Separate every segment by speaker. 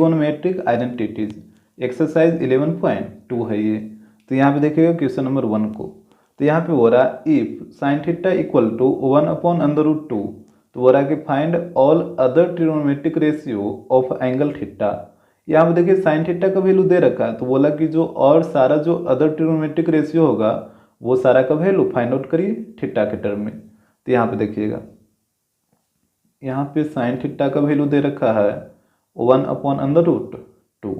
Speaker 1: Trigonometric identities, exercise 11.2 है ये। तो यहाँ पे देखिएगा क्वेश्चन नंबर 1 को। तो यहाँ पे हो रहा है if sine theta equal to 1/√2, तो हो रहा है कि find all other trigonometric ratio of angle theta. यहाँ पे देखिए साइन थीटा का वैल्यू दे रखा है, तो बोला कि जो और सारा जो अदर ट्रिगोनोमेट्रिक रेशियो होगा वो सारा का वैल्यू फाइंड आउट करिए थीटा के टर्म में। तो यहाँ पे देखिएगा, यहाँ पे साइन थीटा का वैल्यू दे रखा है 1/√2।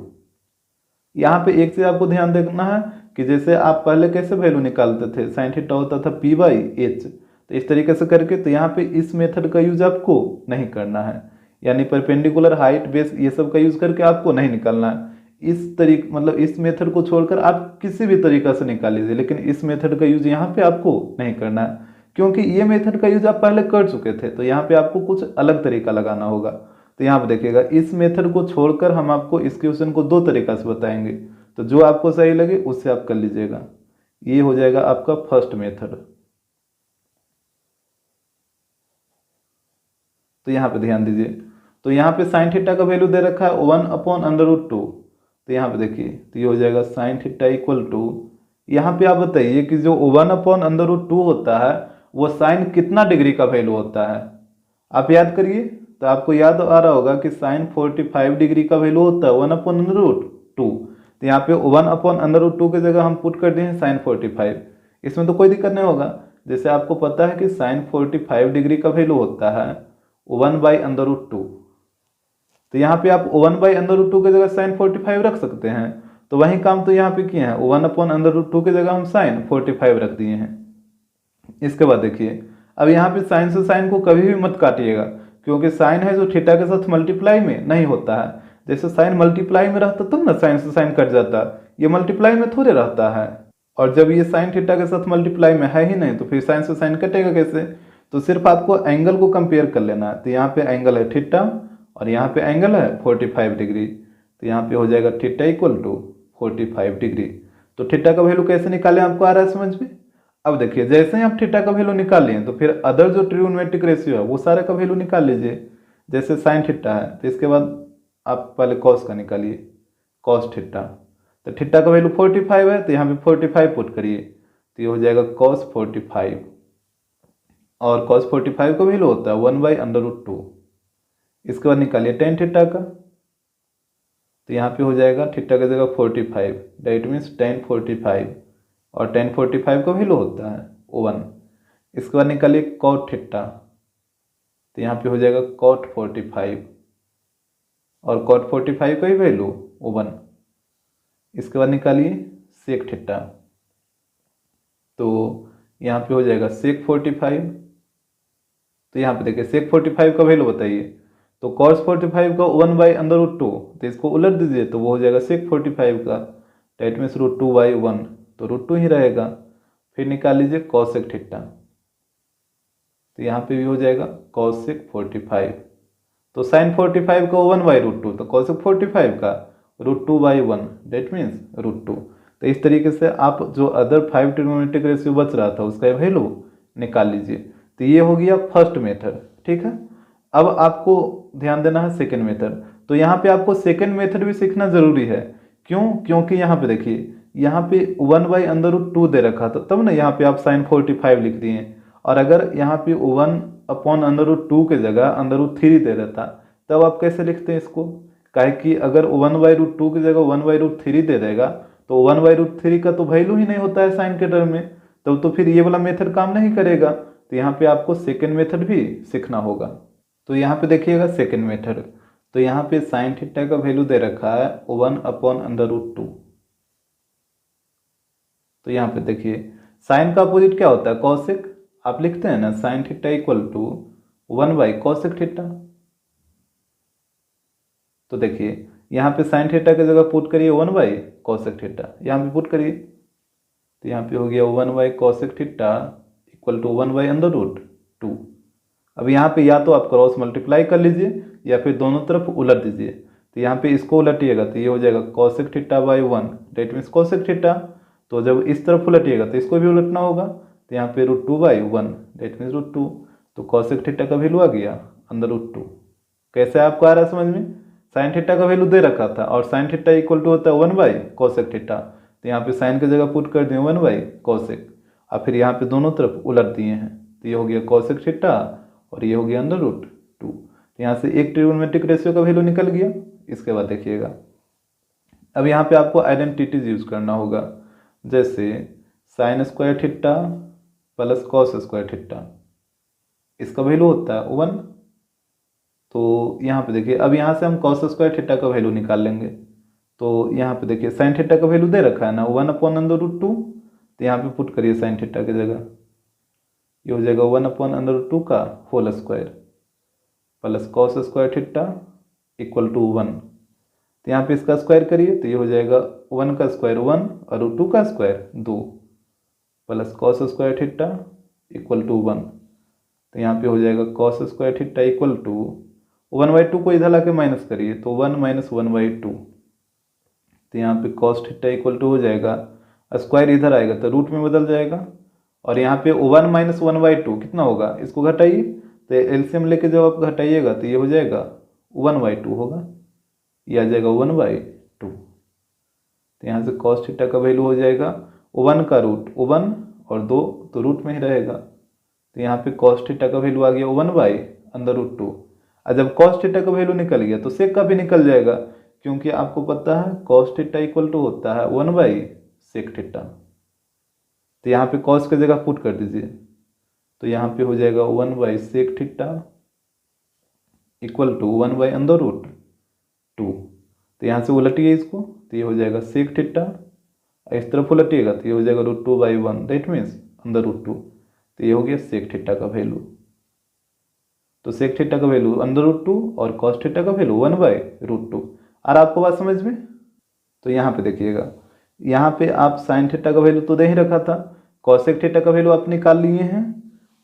Speaker 1: यहाँ पे एक चीज आपको ध्यान देना है कि जैसे आप पहले कैसे वैल्यू निकालते थे, साइन थीटा होता था p/h, तो इस तरीके से करके, तो यहाँ पे इस मेथड का यूज आपको नहीं करना है, यानी परपेंडिकुलर, हाइट, बेस, ये सब का यूज करके आपको नहीं निकालना है। इस तरीके मतलब इस मेथड को छोड़कर आप किसी भी तरीका से निकाल लीजिए, लेकिन इस मेथड का यूज यहाँ पे आपको नहीं करना है, क्योंकि ये मेथड का यूज आप पहले कर चुके थे। तो यहाँ पे आपको कुछ अलग तरीका लगाना होगा। तो यहाँ पे देखिएगा, इस मेथड को छोड़कर हम आपको इस क्वेश्चन को 2 तरीका से बताएंगे, तो जो आपको सही लगे उससे आप कर लीजिएगा। ये हो जाएगा आपका फर्स्ट मेथड। तो यहाँ पे ध्यान दीजिए, तो यहाँ पे साइन थीटा का वैल्यू दे रखा है 1/√2। तो यहाँ पे देखिए, तो ये हो जाएगा साइन थीटा इक्वल टू, यहाँ पे आप बताइए कि जो 1/√2 होता है वो साइन कितना डिग्री का वैल्यू होता है। आप याद करिए, तो आपको याद आ रहा होगा कि साइन 45 डिग्री का वैल्यू होता है 1/√2। तो यहाँ पे 1/√2 की जगह हम पुट कर दिए साइन 45। इसमें तो कोई दिक्कत नहीं होगा। जैसे आपको पता है कि साइन 45 डिग्री का वैल्यू होता है 1/√2, तो यहाँ पे आप 1/√2 की जगह साइन 45 रख सकते हैं। तो वही काम तो यहाँ पे किए हैं, 1/√2 की जगह हम साइन 45 रख दिए हैं। इसके बाद देखिए, अब यहाँ पे साइन से साइन को कभी भी मत काटिएगा, क्योंकि साइन है जो थीटा के साथ मल्टीप्लाई में नहीं होता है। जैसे साइन मल्टीप्लाई में रहता तब ना साइन से साइन कट जाता, ये मल्टीप्लाई में थोड़े रहता है। और जब ये साइन थीटा के साथ मल्टीप्लाई में है ही नहीं, तो फिर साइन से साइन कटेगा कैसे। तो सिर्फ आपको एंगल को कंपेयर कर लेना है। तो यहाँ पे एंगल है थीटा और यहाँ पे एंगल है 45 डिग्री। तो यहाँ पे हो जाएगा थीटा इक्वल टू 45 डिग्री। तो थीटा का वैल्यू कैसे निकालें आपको आ रहा है समझ में। अब देखिए, जैसे ही आप थीटा का वैल्यू निकाल लिए, तो फिर अदर जो ट्रिगोनोमेट्रिक रेशियो है वो सारे का वैल्यू निकाल लीजिए। जैसे साइन थीटा है, तो इसके बाद आप पहले कॉस का निकालिए, कॉस थीटा। तो थीटा का वैल्यू 45 है, तो यहाँ पे 45 पुट करिए, तो ये हो जाएगा कॉस 45। और कॉस 45 का वैल्यू होता है 1/√2। इसके बाद निकालिए टेन थीटा का, तो यहाँ पे हो जाएगा थीटा की जगह 45, दैट मीन्स टेन 45, और टेन 45 का वैल्यू होता है 1। इसके बाद निकालिए कॉट थीटा, तो यहाँ पे हो जाएगा कॉट 45, और कॉट 45 का ही वैल्यू 1। इसके बाद निकालिए सेक थीटा, तो यहाँ पे हो जाएगा सेक 45। तो यहाँ पे देखिए सेक 45 का वैल्यू बताइए, तो कॉस 45 का 1/√2, तो इसको उलट दीजिए, तो वो हो जाएगा सेक 45 का, दैट मीन्स √2/1, तो √2 ही रहेगा। फिर निकाल लीजिए कॉसेक थीटा, तो यहाँ पे भी हो जाएगा कॉसेक 45। तो साइन 45 का 1/√2, तो कॉसेक 45 का √2/1, दैट मीन्स √2। तो इस तरीके से आप जो अदर 5 ट्रिगोनोमेट्रिक रेशियो बच रहा था उसका वैल्यू निकाल लीजिए। तो ये हो गया फर्स्ट मेथड, ठीक है। अब आपको ध्यान देना है सेकेंड मेथड। तो यहाँ पे आपको सेकेंड मेथड भी सीखना जरूरी है। क्यों? क्योंकि यहाँ पे देखिए, यहाँ पे 1/√2 दे रखा था, तब ना यहाँ पे आप साइन 45 लिख दिए। और अगर यहाँ पे 1/√2 के जगह √3 दे रहता, तब आप कैसे लिखते हैं इसको। काहे कि अगर 1/√2 की जगह 1/√3 दे देगा, तो 1/√3 का तो वैल्यू ही नहीं होता है साइन के टर्म में, तब तो फिर ये वाला मेथड काम नहीं करेगा। तो यहाँ पे आपको सेकेंड मेथड भी सीखना होगा। तो यहाँ पे देखिएगा सेकेंड मेथड, तो यहाँ पे साइन थीटा का वैल्यू दे रखा है 1/√2। तो यहाँ पे देखिए, साइन का अपोजिट क्या होता है, कॉसेक। आप लिखते हैं ना sine theta equal to cosec theta. तो देखिए यहाँ पे साइन थीटा की जगह पुट करिए 1/कॉसेक थीटा, यहाँ पे पुट करिए, तो यहाँ पे हो गया 1/कॉसेक थीटा इक्वल टू 1/√2। अब यहाँ पे या तो आप क्रॉस मल्टीप्लाई कर लीजिए या फिर दोनों तरफ उलट दीजिए। तो यहाँ पे इसको उलटिएगा, तो ये हो जाएगा cosec theta by 1, that means cosec theta. तो जब इस तरफ उलटिएगा तो इसको भी उलटना होगा, तो यहाँ पे √2/1, डेट मीन्स √2। तो कॉसेक थीटा का वैल्यू आ गया √2। कैसे आपको आ रहा है समझ में। साइन थीटा का वैल्यू दे रखा था और साइन थीटा इक्वल टू होता है 1/cosec थीटा, तो यहाँ पे साइन की जगह पुट कर दिए 1/cosec और फिर यहाँ पे दोनों तरफ उलट दिए हैं, तो ये हो गया cosec थीटा और ये हो गया √2। तो यहाँ से एक ट्रिग्नोमेट्रिक रेशियो का वैल्यू निकल गया। इसके बाद देखिएगा, अब यहाँ पे आपको आइडेंटिटीज यूज करना होगा, जैसे sign square theta plus cos square theta, इसका वैल्यू होता है 1। तो यहाँ पे देखिए, अब यहाँ से हम कॉस स्क्वायर थीटा का वैल्यू निकाल लेंगे। तो यहाँ पे देखिए साइन थीटा का वैल्यू दे रखा है ना 1/√2, तो यहाँ पे पुट करिए साइन थीटा की जगह, ये हो जाएगा 1/√2 का whole square plus cos square theta equal to 1। तो यहाँ पे इसका स्क्वायर करिए तो ये हो जाएगा 1 का स्क्वायर 1 और √2 का square 2 plus cos square theta equal to 1। तो यहाँ पे हो जाएगा cos square theta equal to 1/2 को इधर लाके माइनस करिए तो 1 - 1/2। तो यहाँ पे कॉस थीटा इक्वल टू हो जाएगा, स्क्वायर इधर आएगा तो रूट में बदल जाएगा और यहाँ पे 1 - 1/2 कितना होगा, इसको घटाइए तो एलसीएम लेके जब आप घटाइएगा तो ये हो जाएगा 1/2 होगा, ये आ जाएगा 1/2। तो यहाँ से कॉस थीटा का वैल्यू हो जाएगा 1 का रूट 1 और 2 तो रूट में ही रहेगा। तो यहाँ पे कॉस थीटा का वैल्यू आ गया 1/√2। और जब कॉस थीटा का वैल्यू निकल गया तो सेक का भी निकल जाएगा, क्योंकि आपको पता है कॉस थीटा इक्वल टू होता है 1/sec थीटा। तो यहाँ पे कॉस की जगह पुट कर दीजिए, तो यहाँ पे हो जाएगा 1/sec थीटा इक्वल टू 1/√2। तो यहाँ से उलटिए इसको तो ये हो जाएगा sec थीटा, इस तरफ उलटिएगा तो ये हो जाएगा √2/1, दैट मीन्स √2। तो ये हो गया sec थीटा का वैल्यू। तो sec थीटा का वैल्यू √2 और cos थीटा का वैल्यू 1/√2। और आपको बात समझ में? तो यहाँ पे देखिएगा, यहाँ पे आप साइन थीटा का वैल्यू तो दे ही रखा था, cosec थीटा का वैल्यू आप निकाल लिए हैं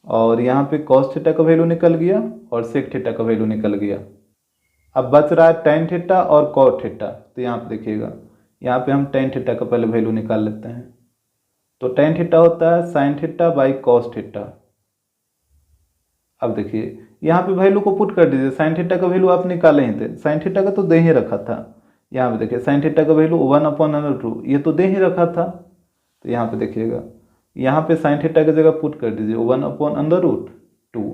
Speaker 1: और यहाँ पे cos थीटा का वैल्यू निकल गया और sec थीटा का वैल्यू निकल गया। अब बच रहा है tan थीटा और cot थीटा। तो यहाँ पे देखिएगा, यहाँ पे हम tan थीटा का पहले वैल्यू निकाल लेते हैं। तो tan थीटा होता है sin theta by cos theta. अब देखिए यहाँ पे वैल्यू को पुट कर दीजिए, sin थीटा का वैल्यू आप निकाले ही थे, sin थीटा का तो दे ही रखा था। यहाँ पे देखिए sin थीटा का वैल्यू 1/√2, ये तो दे ही रखा था। तो यहाँ पे देखिएगा, यहाँ पे sin थीटा की जगह पुट कर दीजिए 1/√2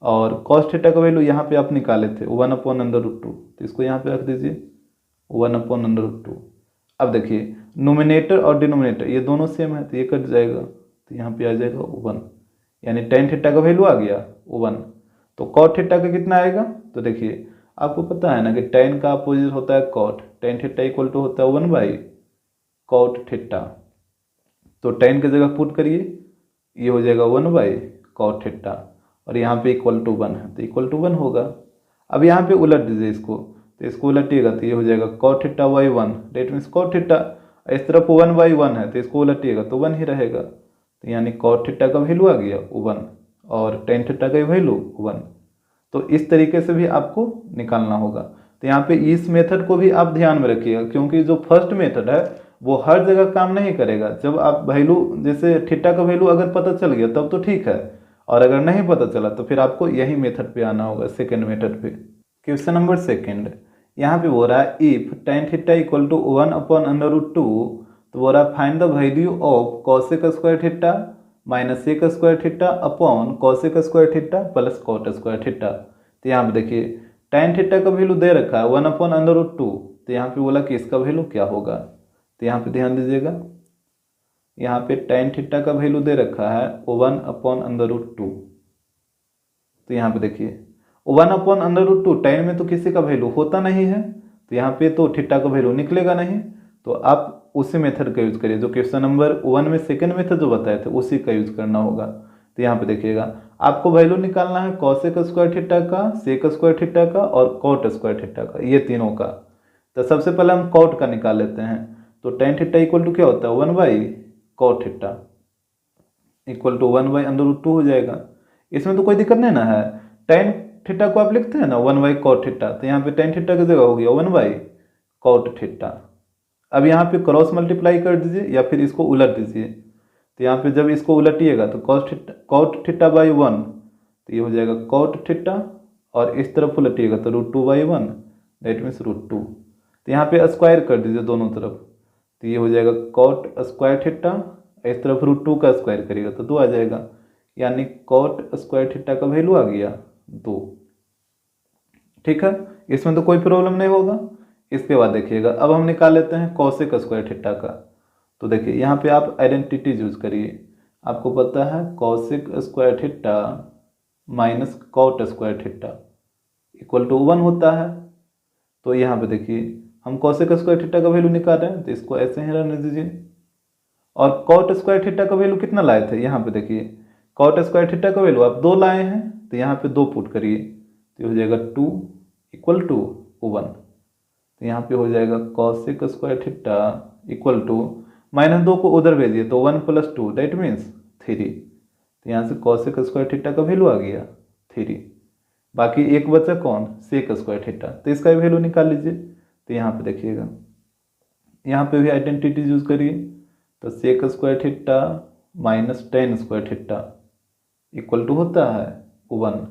Speaker 1: और cos थीटा का वैल्यू यहाँ पे आप निकाले थे 1/√2, तो इसको यहाँ पे रख दीजिए 1/√2। अब देखिए नोमिनेटर और डिनोमिनेटर ये दोनों सेम है तो ये कट जाएगा, तो यहाँ पे आ जाएगा 1, यानी tan थीटा का वैल्यू आ गया 1। तो cot थीटा का कितना आएगा, तो देखिए आपको पता है ना कि tan का अपोजिट होता है cot, tan theta equal to होता है 1/cot थीटा। तो tan की जगह पुट करिए, ये हो जाएगा 1/cot थीटा और यहाँ पे इक्वल टू 1 है तो इक्वल टू 1 होगा। अब यहाँ पे उलट दीजिए इसको, तो इसको उलटिएगा तो ये हो जाएगा cot theta by 1, that means cot theta, इस तरफ 1/1 है तो इसको उलटिएगा तो 1 ही रहेगा। तो यानी cot थीटा का वैल्यू आ गया 1 और tan थीटा का वैल्यू 1। तो इस तरीके से भी आपको निकालना होगा। तो यहाँ पे इस मेथड को भी आप ध्यान में रखिएगा, क्योंकि जो फर्स्ट मेथड है वो हर जगह काम नहीं करेगा। जब आप वैल्यू जैसे थीटा का वैल्यू अगर पता चल गया तब तो ठीक है, और अगर नहीं पता चला तो फिर आपको यही मेथड पे आना होगा, सेकेंड मेथड पे। क्वेश्चन नंबर सेकेंड, यहाँ पे बोल रहा है if tan theta equal to 1/√2, तो बोल रहा है find the value of cosec square theta minus sec square theta upon cosec square theta plus cot square theta. तो यहाँ पे देखिए tan थीटा का वैल्यू दे रखा है 1/√2, तो यहाँ पे बोला कि इसका वैल्यू क्या होगा। तो यहाँ पे ध्यान दीजिएगा, यहाँ पे tan थीटा का वैल्यू दे रखा है 1/√2। तो यहाँ पे देखिए 1/√2, tan में तो किसी का वैल्यू होता नहीं है, तो यहाँ पे तो थीटा का वैल्यू निकलेगा नहीं। तो आप उसी मेथड का यूज करिए जो क्वेश्चन नंबर 1 में सेकेंड मेथड जो बताए थे उसी का यूज करना होगा। तो यहाँ पे देखिएगा आपको वैल्यू निकालना है cosec स्क्वायर थीटा का, sec स्क्वायर थीटा का और cot स्क्वायर थीटा का, ये तीनों का। तो सबसे पहले हम cot का निकाल लेते हैं। तो tan थीटा इक्वल टू क्या होता है 1/cot थीटा इक्वल टू 1/√2 हो जाएगा। इसमें तो कोई दिक्कत नहीं ना है, tan थीटा को आप लिखते हैं ना 1/cot थीटा, तो यहाँ पे tan थीटा की जगह हो गया 1/cot थीटा। अब यहाँ पे क्रॉस मल्टीप्लाई कर दीजिए या फिर इसको उलट दीजिए। तो यहाँ पे जब इसको उलटिएगा तो cot थीटा बाई 1, तो ये हो जाएगा cot थीटा और इस तरफ उलटिएगा तो √2/1, दैट मीन्स √2। तो यहाँ पे स्क्वायर कर दीजिए दोनों तरफ, तो ये हो जाएगा कॉट स्क्वायर थीटा, इस तरफ √2 का स्क्वायर करिएगा तो 2 आ जाएगा, यानी कॉट स्क्वायर थीटा का वैल्यू आ गया 2। ठीक है, इसमें तो कोई प्रॉब्लम नहीं होगा। इसके बाद देखिएगा, अब हम निकाल लेते हैं कॉसेक स्क्वायर थीटा का। तो देखिए यहाँ पे आप आइडेंटिटी यूज करिए, आपको पता है cosec square theta minus cot square theta equal to 1 होता है। तो यहाँ पे देखिए हम कॉसेक स्क्वायर थीटा का वैल्यू निकाल रहे हैं, तो इसको ऐसे ही रहने दीजिए। और कॉट स्क्वायर थीटा का वैल्यू कितना लाए थे, यहाँ पे देखिए कॉट स्क्वायर थीटा का वैल्यू आप 2 लाए हैं, तो यहाँ पे 2 पुट करिए, तो हो जाएगा 2 इक्वल टू 1। तो यहाँ पे हो जाएगा cosec square theta equal to -2 को उधर भेजिए तो 1 + 2 दैट मीन्स 3। तो यहाँ से कॉसेक स्क्वायर थीटा का वैल्यू आ गया 3। बाकी एक बचा कौन, सेक स्क्वायर थीटा, तो इसका वैल्यू निकाल लीजिए। तो यहाँ पे देखिएगा, यहाँ पे भी आइडेंटिटी यूज करिए, तो sec square theta minus tan square theta equal to होता है 1।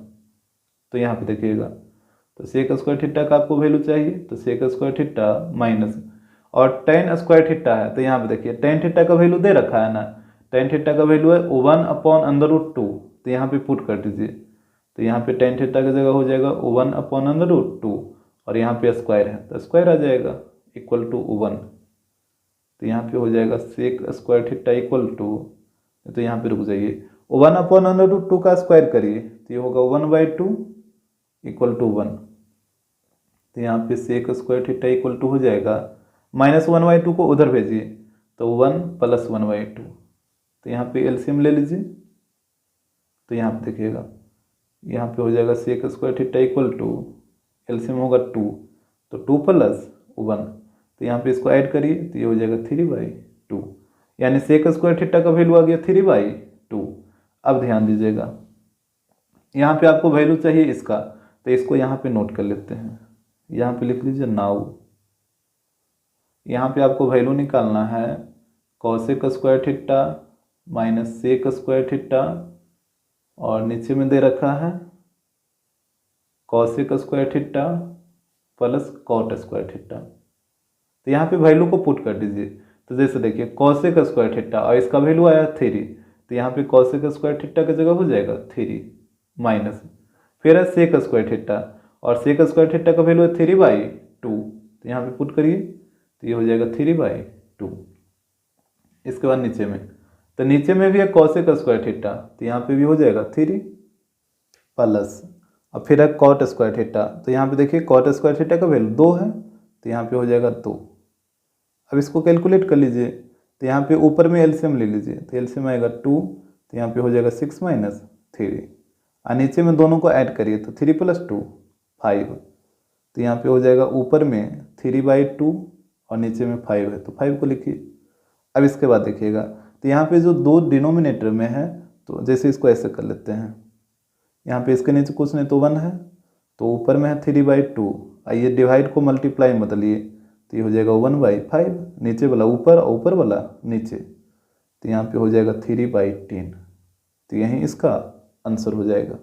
Speaker 1: तो यहाँ पे देखिएगा, तो सेक स्क्वायर थीटा का आपको वैल्यू चाहिए, तो सेक स्क्वायर थीटा माइनस और टेन स्क्वायर थीटा है, तो यहाँ पे देखिए टेन थीटा का वैल्यू दे रखा है ना, टेन थीटा का वैल्यू है 1/√2। तो यहाँ पे पुट कर दीजिए, तो यहाँ पे टेन थीटा की जगह हो जाएगा 1/√2 और यहाँ पे स्क्वायर है तो स्क्वायर आ जाएगा इक्वल टू 1। तो यहाँ पे हो जाएगा sec square theta equal to, तो यहाँ पे रुक जाइए, 1/√2 का स्क्वायर करिए तो ये होगा 1/2 इक्वल टू 1। तो यहाँ पे sec square theta equal to हो जाएगा, -1/2 को उधर भेजिए तो 1 + 1/2। तो यहाँ पे एलसीएम ले लीजिए, तो यहाँ पे देखिएगा, यहाँ पे हो जाएगा sec square theta equal to, LCM होगा 2, तो 2 + 1, तो यहाँ पे इसको ऐड करिए तो ये हो जाएगा 3/2, यानी सेक स्क्वायर थीटा का वैल्यू आ गया 3/2। अब ध्यान दीजिएगा, यहाँ पे आपको वैल्यू चाहिए इसका, तो इसको यहाँ पे नोट कर लेते हैं, यहाँ पे लिख लीजिए नाउ। यहाँ पे आपको वैल्यू निकालना है cosec square theta minus sec square theta, और नीचे में दे रखा है cosec square theta plus cot square theta. तो यहाँ पे वैल्यू को पुट कर दीजिए, तो जैसे देखिए कॉसेक स्क्वायर थीटा और इसका वैल्यू आया 3, तो यहाँ पे कॉसेक स्क्वायर थीटा की जगह हो जाएगा 3 माइनस, फिर है सेक स्क्वायर थीटा और सेक स्क्वायर थीटा का वैल्यू है 3/2, तो यहाँ पे पुट करिए तो ये हो जाएगा 3/2। इसके बाद नीचे में, तो नीचे में भी है कॉसेक स्क्वायर थीटा, तो यहाँ पे भी हो जाएगा 3 प्लस, और फिर है कॉट स्क्वायर थीटा, तो यहाँ पे देखिए कॉट स्क्वायर थीटा का वैल्यू 2 है, तो यहाँ पे हो जाएगा 2। अब इसको कैलकुलेट कर लीजिए, तो यहाँ पे ऊपर में एलसीएम ले लीजिए, तो एलसीएम आएगा 2, तो यहाँ पे हो जाएगा 6 - 3, और नीचे में दोनों को ऐड करिए तो 3 + 2 5, तो यहाँ पे हो जाएगा ऊपर में 3/2 और नीचे में 5 है, तो 5 को लिखिए। अब इसके बाद देखिएगा, तो यहाँ पे जो 2 डिनोमिनेटर में है, तो जैसे इसको ऐसे कर लेते हैं, यहाँ पे इसके नीचे कुछ नहीं तो 1 है, तो ऊपर में है 3/2, आइए डिवाइड को मल्टीप्लाई में बदलिए, तो ये हो जाएगा 1/5, नीचे वाला ऊपर और ऊपर वाला नीचे, तो यहाँ पे हो जाएगा 3/10। तो यही इसका आंसर हो जाएगा।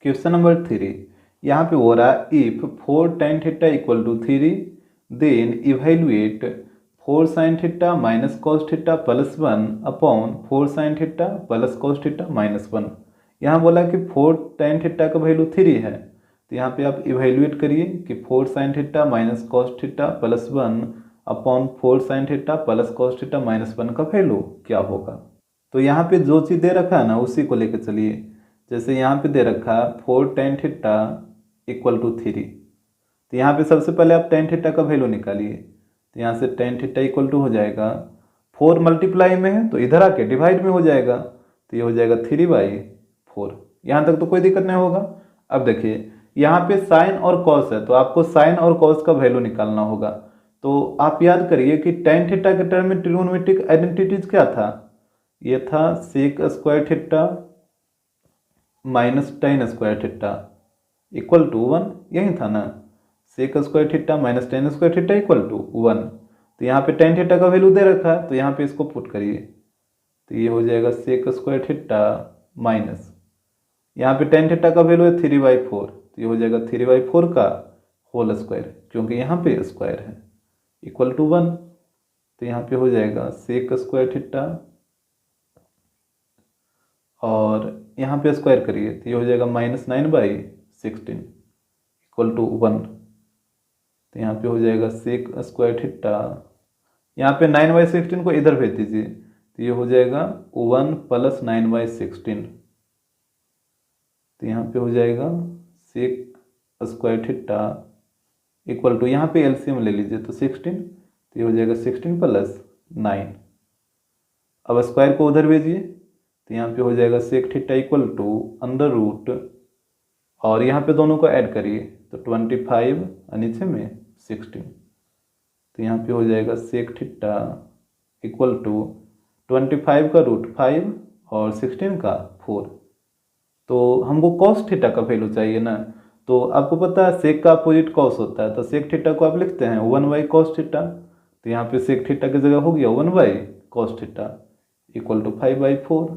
Speaker 1: क्वेश्चन नंबर 3, यहाँ पे हो रहा है if 4 tan θ = 3 then evaluate 4 sin θ minus cos θ + 1 4 sin θ + cos θ -1। यहाँ बोला कि 4 tan θ का वैल्यू 3 है, तो यहाँ पे आप इवेल्युएट करिए कि 4 sin θ minus cos θ + 1 4 sin θ + cos θ -1 का वैल्यू क्या होगा। तो यहाँ पे जो चीज़ दे रखा है ना उसी को लेकर चलिए। जैसे यहाँ पे दे रखा है 4 tan θ = 3, तो यहाँ पे सबसे पहले आप tan θ का वैल्यू निकालिए, तो यहाँ से tan θ इक्वल टू हो जाएगा 4 मल्टीप्लाई में है तो इधर आके डिवाइड में हो जाएगा, तो ये हो जाएगा 3/4। यहाँ तक तो कोई दिक्कत नहीं होगा। अब देखिए यहाँ पे साइन और कॉस है, तो आपको साइन और कॉस का वैल्यू निकालना होगा। तो आप याद करिए कि tan θ के टर्म में ट्रिग्नोमेट्रिक आइडेंटिटीज क्या था, ये था sec square theta minus tan square theta equal to 1, यही था ना, sec square theta minus tan square theta equal to 1। तो यहाँ पे tan थीटा का वैल्यू दे रखा है, तो यहाँ पे इसको पुट करिए, तो ये हो जाएगा सेक स्क्वायर थीटा माइनस, यहाँ पे tan थीटा का वैल्यू है 3/4, तो ये हो जाएगा 3/4 का होल स्क्वायर, क्योंकि यहाँ पे स्क्वायर है, इक्वल टू 1। तो यहाँ पे हो जाएगा सेक स्क्वायर थीटा, और यहाँ पे स्क्वायर करिए तो ये हो जाएगा -9/16 इक्वल टू 1। तो यहाँ पे हो जाएगा सेक स्क्वायर थीटा, यहाँ पे 9/16 को इधर भेज दीजिए तो ये हो जाएगा 1 + 9/16। तो यहाँ पे हो जाएगा sec square theta equal to, यहाँ पे एलसीएम ले लीजिए तो 16, तो ये हो जाएगा 16 + 9। अब स्क्वायर को उधर भेजिए तो यहाँ पे हो जाएगा सेक थीटा इक्वल टू √, और यहाँ पे दोनों को ऐड करिए तो 25 और नीचे में 16। तो यहाँ पे हो जाएगा सेक थीटा इक्वल टू 25 का √5 और 16 का 4। तो हमको कॉस थीटा का वैल्यू चाहिए ना, तो आपको पता है सेक का अपोजिट कॉस होता है, तो सेक थीटा को आप लिखते हैं 1/cos थीटा। तो यहाँ पे सेक थीटा की जगह हो गया 1/cos थीटा इक्वल टू 5/4।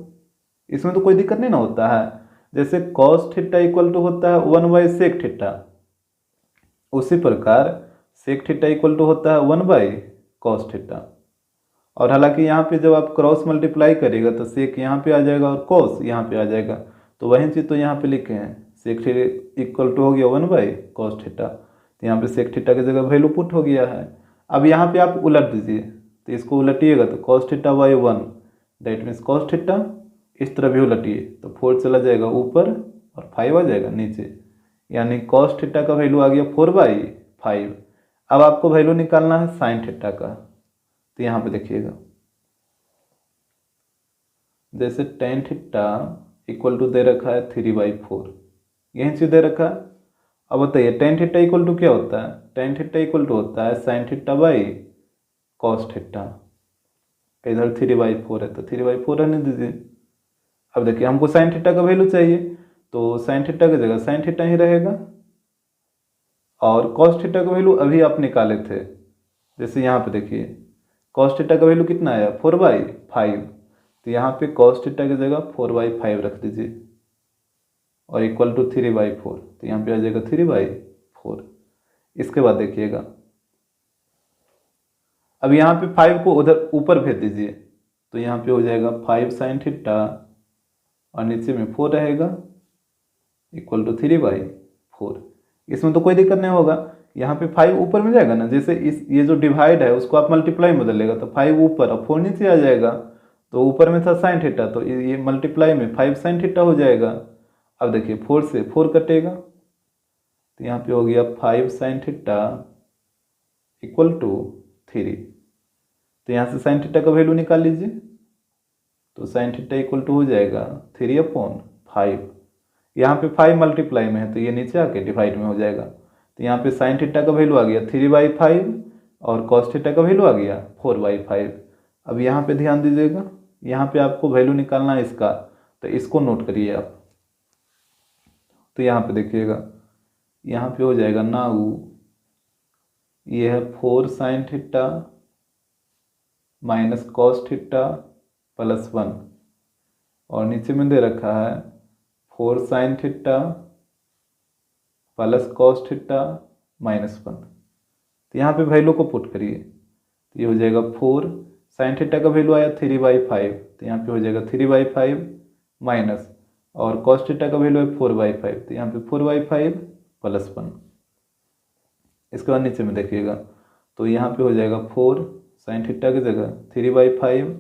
Speaker 1: इसमें तो कोई दिक्कत नहीं ना होता है, जैसे कॉस थीटा इक्वल टू होता है 1/सेक थीटा, उसी प्रकार सेक थीटा इक्वल टू होता है 1/cos थीटा। और हालांकि यहाँ पे जब आप क्रॉस मल्टीप्लाई करेगा तो सेक यहाँ पे आ जाएगा और कॉस यहाँ पे आ जाएगा, तो वही चीज़ तो यहाँ पे लिखे हैं, सेक थीटा इक्वल टू हो गया 1/cos थीटा। तो यहाँ पे सेक थीटा की जगह वैल्यू पुट हो गया है। अब यहाँ पे आप उलट दीजिए, तो इसको उलटिएगा तो cos θ/1 that means cos theta, इस तरह भी उलटिए तो 4 चला जाएगा ऊपर और 5 आ जाएगा नीचे, यानी cos थीटा का वैल्यू आ गया 4/5। अब आपको वैल्यू निकालना है साइन थीटा का, तो यहाँ पे देखिएगा जैसे tan थीटा इक्वल टू दे रखा है 3/4, यही चीज दे रखा है। अब बताइए tan थीटा इक्वल टू क्या होता है, tan थीटा इक्वल टू होता है sin θ/cos थीटा। इधर 3/4 है तो 3/4 रहने दीजिए। अब देखिए हमको sin थीटा का वैल्यू चाहिए, तो sin थीटा की जगह sin थीटा ही रहेगा, और cos थीटा का वैल्यू अभी आप निकाले थे, जैसे यहाँ पे देखिए cos थीटा का वैल्यू कितना आया 4/5, तो यहाँ पे cos थीटा की जगह 4/5 रख दीजिए और इक्वल टू 3/4, तो यहाँ पे आ जाएगा 3/4। इसके बाद देखिएगा अब यहाँ पे 5 को उधर ऊपर भेज दीजिए, तो यहाँ पे हो जाएगा 5 sin थीटा और नीचे में 4 रहेगा इक्वल टू 3/4। इसमें तो कोई दिक्कत नहीं होगा, यहाँ पे 5 ऊपर में जाएगा ना, जैसे इस ये जो डिवाइड है उसको आप मल्टीप्लाई में बदल लेगा तो 5 ऊपर और 4 नीचे आ जाएगा। तो ऊपर में था sin थीटा, तो ये मल्टीप्लाई में 5 sin थीटा हो जाएगा। अब देखिए 4 से 4 कटेगा, तो यहाँ पे हो गया 5 sin थीटा इक्वल टू 3। तो यहाँ से sin थीटा का वैल्यू निकाल लीजिए, तो sin थीटा इक्वल टू हो जाएगा 3/5। यहाँ पे 5 मल्टीप्लाई में है तो ये नीचे आके डिवाइड में हो जाएगा, तो यहाँ पे sin थीटा का वैल्यू आ गया 3/5 और cos थीटा का वैल्यू आ गया 4/5। अब यहाँ पे ध्यान दीजिएगा, यहाँ पे आपको वैल्यू निकालना है इसका, तो इसको नोट करिए आप। तो यहाँ पे देखिएगा, यहाँ पे हो जाएगा नाउ ये है 4 sin theta minus cos theta plus 1, और नीचे में दे रखा है 4 sin theta plus cos theta minus 1। तो यहाँ पे वैल्यू को पुट करिए, तो ये हो जाएगा 4 sin थीटा का वैल्यू आया 3/5, तो यहाँ पे हो जाएगा 3/5 माइनस, और cos थीटा का वैल्यू है 4/5, तो यहाँ पे 4/5 प्लस 1। इसके बाद नीचे में देखिएगा, तो यहाँ पे हो जाएगा 4 sin थीटा की जगह 3/5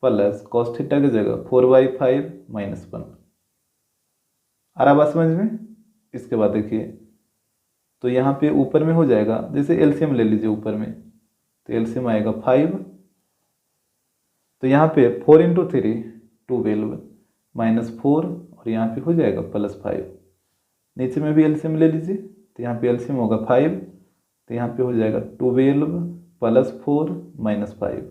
Speaker 1: प्लस cos थीटा की जगह 4/5 माइनस 1। आ रहा बात समझ में। इसके बाद देखिए, तो यहाँ पे ऊपर में हो जाएगा, जैसे एलसीएम ले लीजिए ऊपर में, तो एलसीएम आएगा 5, तो यहाँ पे 4 × 3 12 माइनस 4, और यहाँ पे हो जाएगा प्लस 5। नीचे में भी एलसीएम ले लीजिए, तो यहाँ पे एलसीएम होगा 5, तो यहाँ पे हो जाएगा 12 प्लस 4 माइनस 5।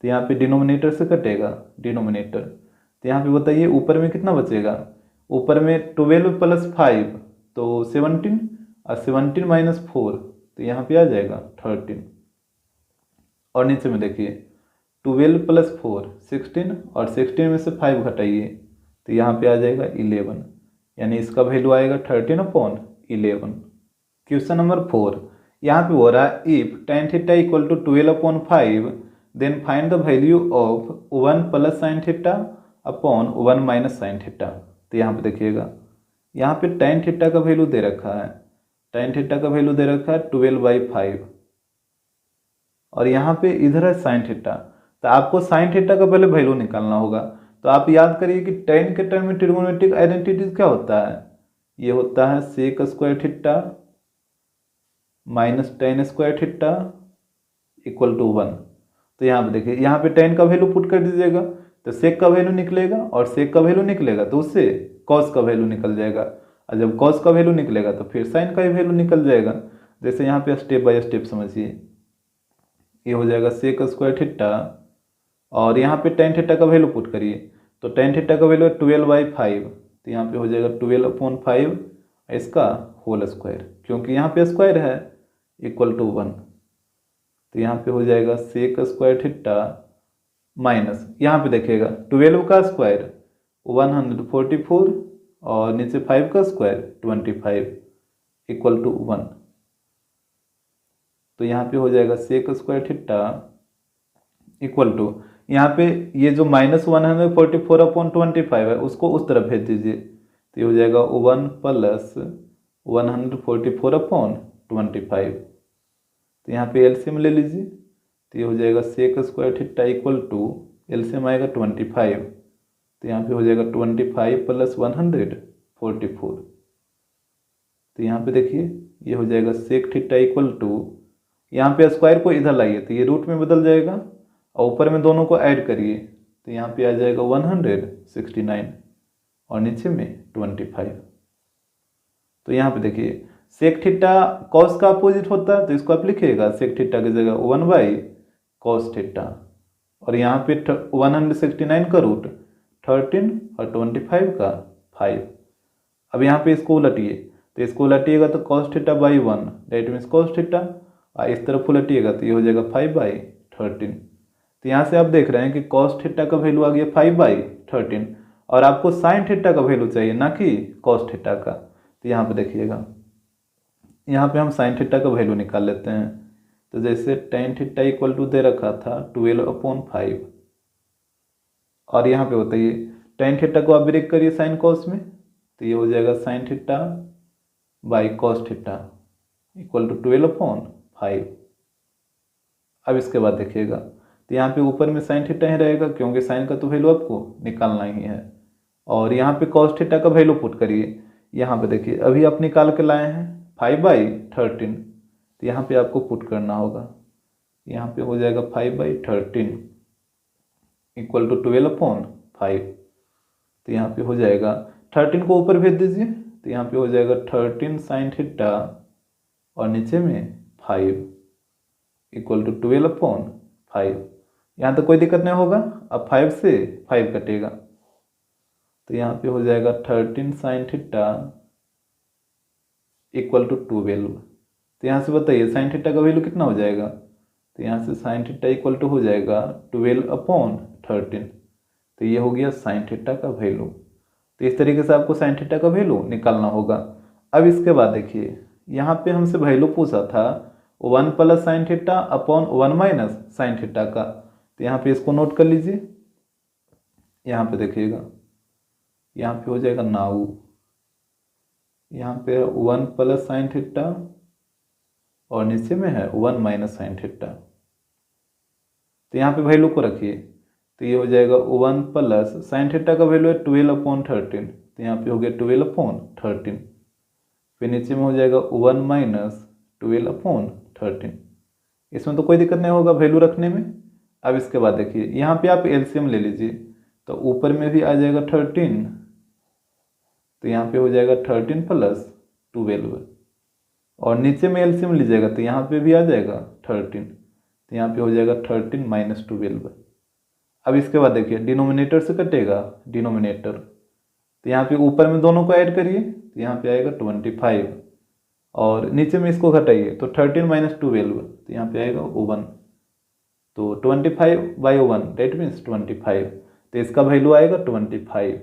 Speaker 1: तो यहाँ पे डिनोमिनेटर से कटेगा डिनोमिनेटर, तो यहाँ पे बताइए ऊपर में कितना बचेगा, ऊपर में 12 प्लस 5 तो 17, और 17 माइनस 4 तो यहाँ पे आ जाएगा 13। और नीचे में देखिए 12 प्लस 4 16, और 16 में से 5 घटाइए तो यहाँ पे आ जाएगा 11, यानी इसका वैल्यू आएगा 13/11। क्वेश्चन नंबर 4, यहाँ पे हो रहा है if tan theta equal to 12/5 then find the value of 1 plus sine theta upon 1 minus sine theta. तो यहाँ पे देखिएगा, यहाँ पे tan थीटा का वैल्यू दे रखा है, tan थीटा का वैल्यू दे रखा है 12/5 और यहाँ पे इधर है साइन थीटा। तो आपको साइन थीटा का पहले वैल्यू निकालना होगा। तो आप याद करिए कि tan के टर्म में ट्रिग्नोमेट्रिक आइडेंटिटीज क्या होता है, ये होता है sec square theta minus tan square theta equal to 1। तो यहाँ पे देखिए, यहाँ पे tan का वैल्यू पुट कर दीजिएगा तो सेक का वैल्यू निकलेगा और सेक का वैल्यू निकलेगा तो उससे कॉस का वैल्यू निकल जाएगा और जब कॉस का वैल्यू निकलेगा तो फिर साइन का ही वैल्यू निकल जाएगा। जैसे यहाँ पे स्टेप बाय स्टेप समझिए, ये हो जाएगा सेक स्क्वायर थीटा और यहाँ पे tan थीटा का वैल्यू पुट करिए तो tan थीटा का वैल्यू है 12/5। तो यहाँ पे हो जाएगा 12/5 इसका होल स्क्वायर, क्योंकि यहाँ पे स्क्वायर है इक्वल टू 1। तो यहाँ पे हो जाएगा सेक स्क्वायर थीटा माइनस, यहाँ पे देखिएगा 12 का स्क्वायर 144 और नीचे 5 का स्क्वायर 25 इक्वल टू 1। तो यहाँ पे हो जाएगा sec square theta equal to, यहाँ पे ये जो माइनस 144/25 है उसको उस तरफ भेज दीजिए। तो ये हो जाएगा 1 प्लस 144/25। तो यहाँ पे एलसीएम ले लीजिए, तो ये हो जाएगा sec square theta equal to LCM आएगा 25। तो यहाँ पे हो जाएगा 25 प्लस 144। तो यहाँ पे देखिए, ये हो जाएगा सेक थीटा इक्वल टू, यहाँ पे स्क्वायर को इधर लाइए तो ये रूट में बदल जाएगा और ऊपर में दोनों को ऐड करिए तो यहाँ पे आ जाएगा 169 और नीचे में 25। तो यहाँ पे देखिए, सेक थीटा कॉस का अपोजिट होता है तो इसको आप लिखिएगा सेक थीटा की जगह 1/cos थीटा और यहाँ पे 169 का रूट 13 और 25 का 5। अब यहाँ पे इसको उलटिए, तो इसको उलटिएगा तो cos theta by 1 that means cos theta, और इस तरफ उलटिएगा तो ये हो जाएगा 5/13। तो यहाँ से आप देख रहे हैं कि cos थीटा का वैल्यू आ गया 5/13 और आपको साइन थीटा का वैल्यू चाहिए ना कि cos थीटा का। तो यहाँ पे देखिएगा, यहाँ पे हम साइन थीटा का वैल्यू निकाल लेते हैं। तो जैसे tan थीटा इक्वल टू दे रखा था 12/5 और यहाँ पे बताइए tan थीटा को आप ब्रेक करिए साइन कॉस में तो ये हो जाएगा sine theta by cos theta equal to 12/5। अब इसके बाद देखिएगा, तो यहाँ पे ऊपर में साइन थीटा ही रहेगा क्योंकि साइन का तो वैल्यू आपको निकालना ही है और यहाँ पे कॉस थीटा का वैल्यू पुट करिए। यहाँ पे देखिए, अभी आप निकाल के लाए हैं 5/13, तो यहाँ पे आपको पुट करना होगा। यहाँ पे हो जाएगा 5/13 इक्वल टू 12/5। तो यहाँ पे हो जाएगा 13 को ऊपर भेज दीजिए तो यहाँ पे हो जाएगा 13 साइन थीटा और नीचे में 5 इक्वल टू 12/5। यहाँ तो कोई दिक्कत नहीं होगा, अब 5 से 5 कटेगा तो यहाँ पे हो जाएगा 13 साइन थीटा इक्वल टू 12। तो यहाँ से बताइए साइन थीटा का वैल्यू कितना हो जाएगा, तो यहाँ से साइन थीटा इक्वल टू हो जाएगा 12/13। तो ये हो गया साइन थीटा का वैल्यू। तो इस तरीके से आपको साइन थीटा का वैल्यू निकालना होगा। अब इसके बाद देखिए, यहाँ पे हमसे वैल्यू पूछा था 1 plus sine theta upon 1 minus sine theta का। तो यहाँ पे इसको नोट कर लीजिए। यहाँ पे देखिएगा, यहाँ पे हो जाएगा नाउ, यहाँ पे 1 प्लस साइन थीटा और नीचे में है 1 माइनस साइन थीटा। तो यहाँ पे वैल्यू को रखिए तो ये हो जाएगा 1 प्लस साइन थीटा का वैल्यू है 12/13। तो यहाँ पे हो गया 12/13, फिर नीचे में हो जाएगा 1 माइनस 12/13। इसमें तो कोई दिक्कत नहीं होगा वैल्यू रखने में। अब इसके बाद देखिए, यहाँ पे आप एलसीएम ले लीजिए तो ऊपर में भी आ जाएगा 13, तो यहाँ पे हो जाएगा 13 प्लस 12 और नीचे में एलसीएम लीजिएगा तो यहाँ पे भी आ जाएगा 13, तो यहाँ पे हो जाएगा 13 माइनस 12। अब इसके बाद देखिए, डिनोमिनेटर से कटेगा डिनोमिनेटर, तो यहाँ पे ऊपर में दोनों को ऐड करिए तो यहाँ पे आएगा 25 और नीचे में इसको घटाइए तो 13 माइनस 12 तो यहाँ पे आएगा 1। तो 25/1 डेट मीन्स 25, तो इसका वैल्यू आएगा 25।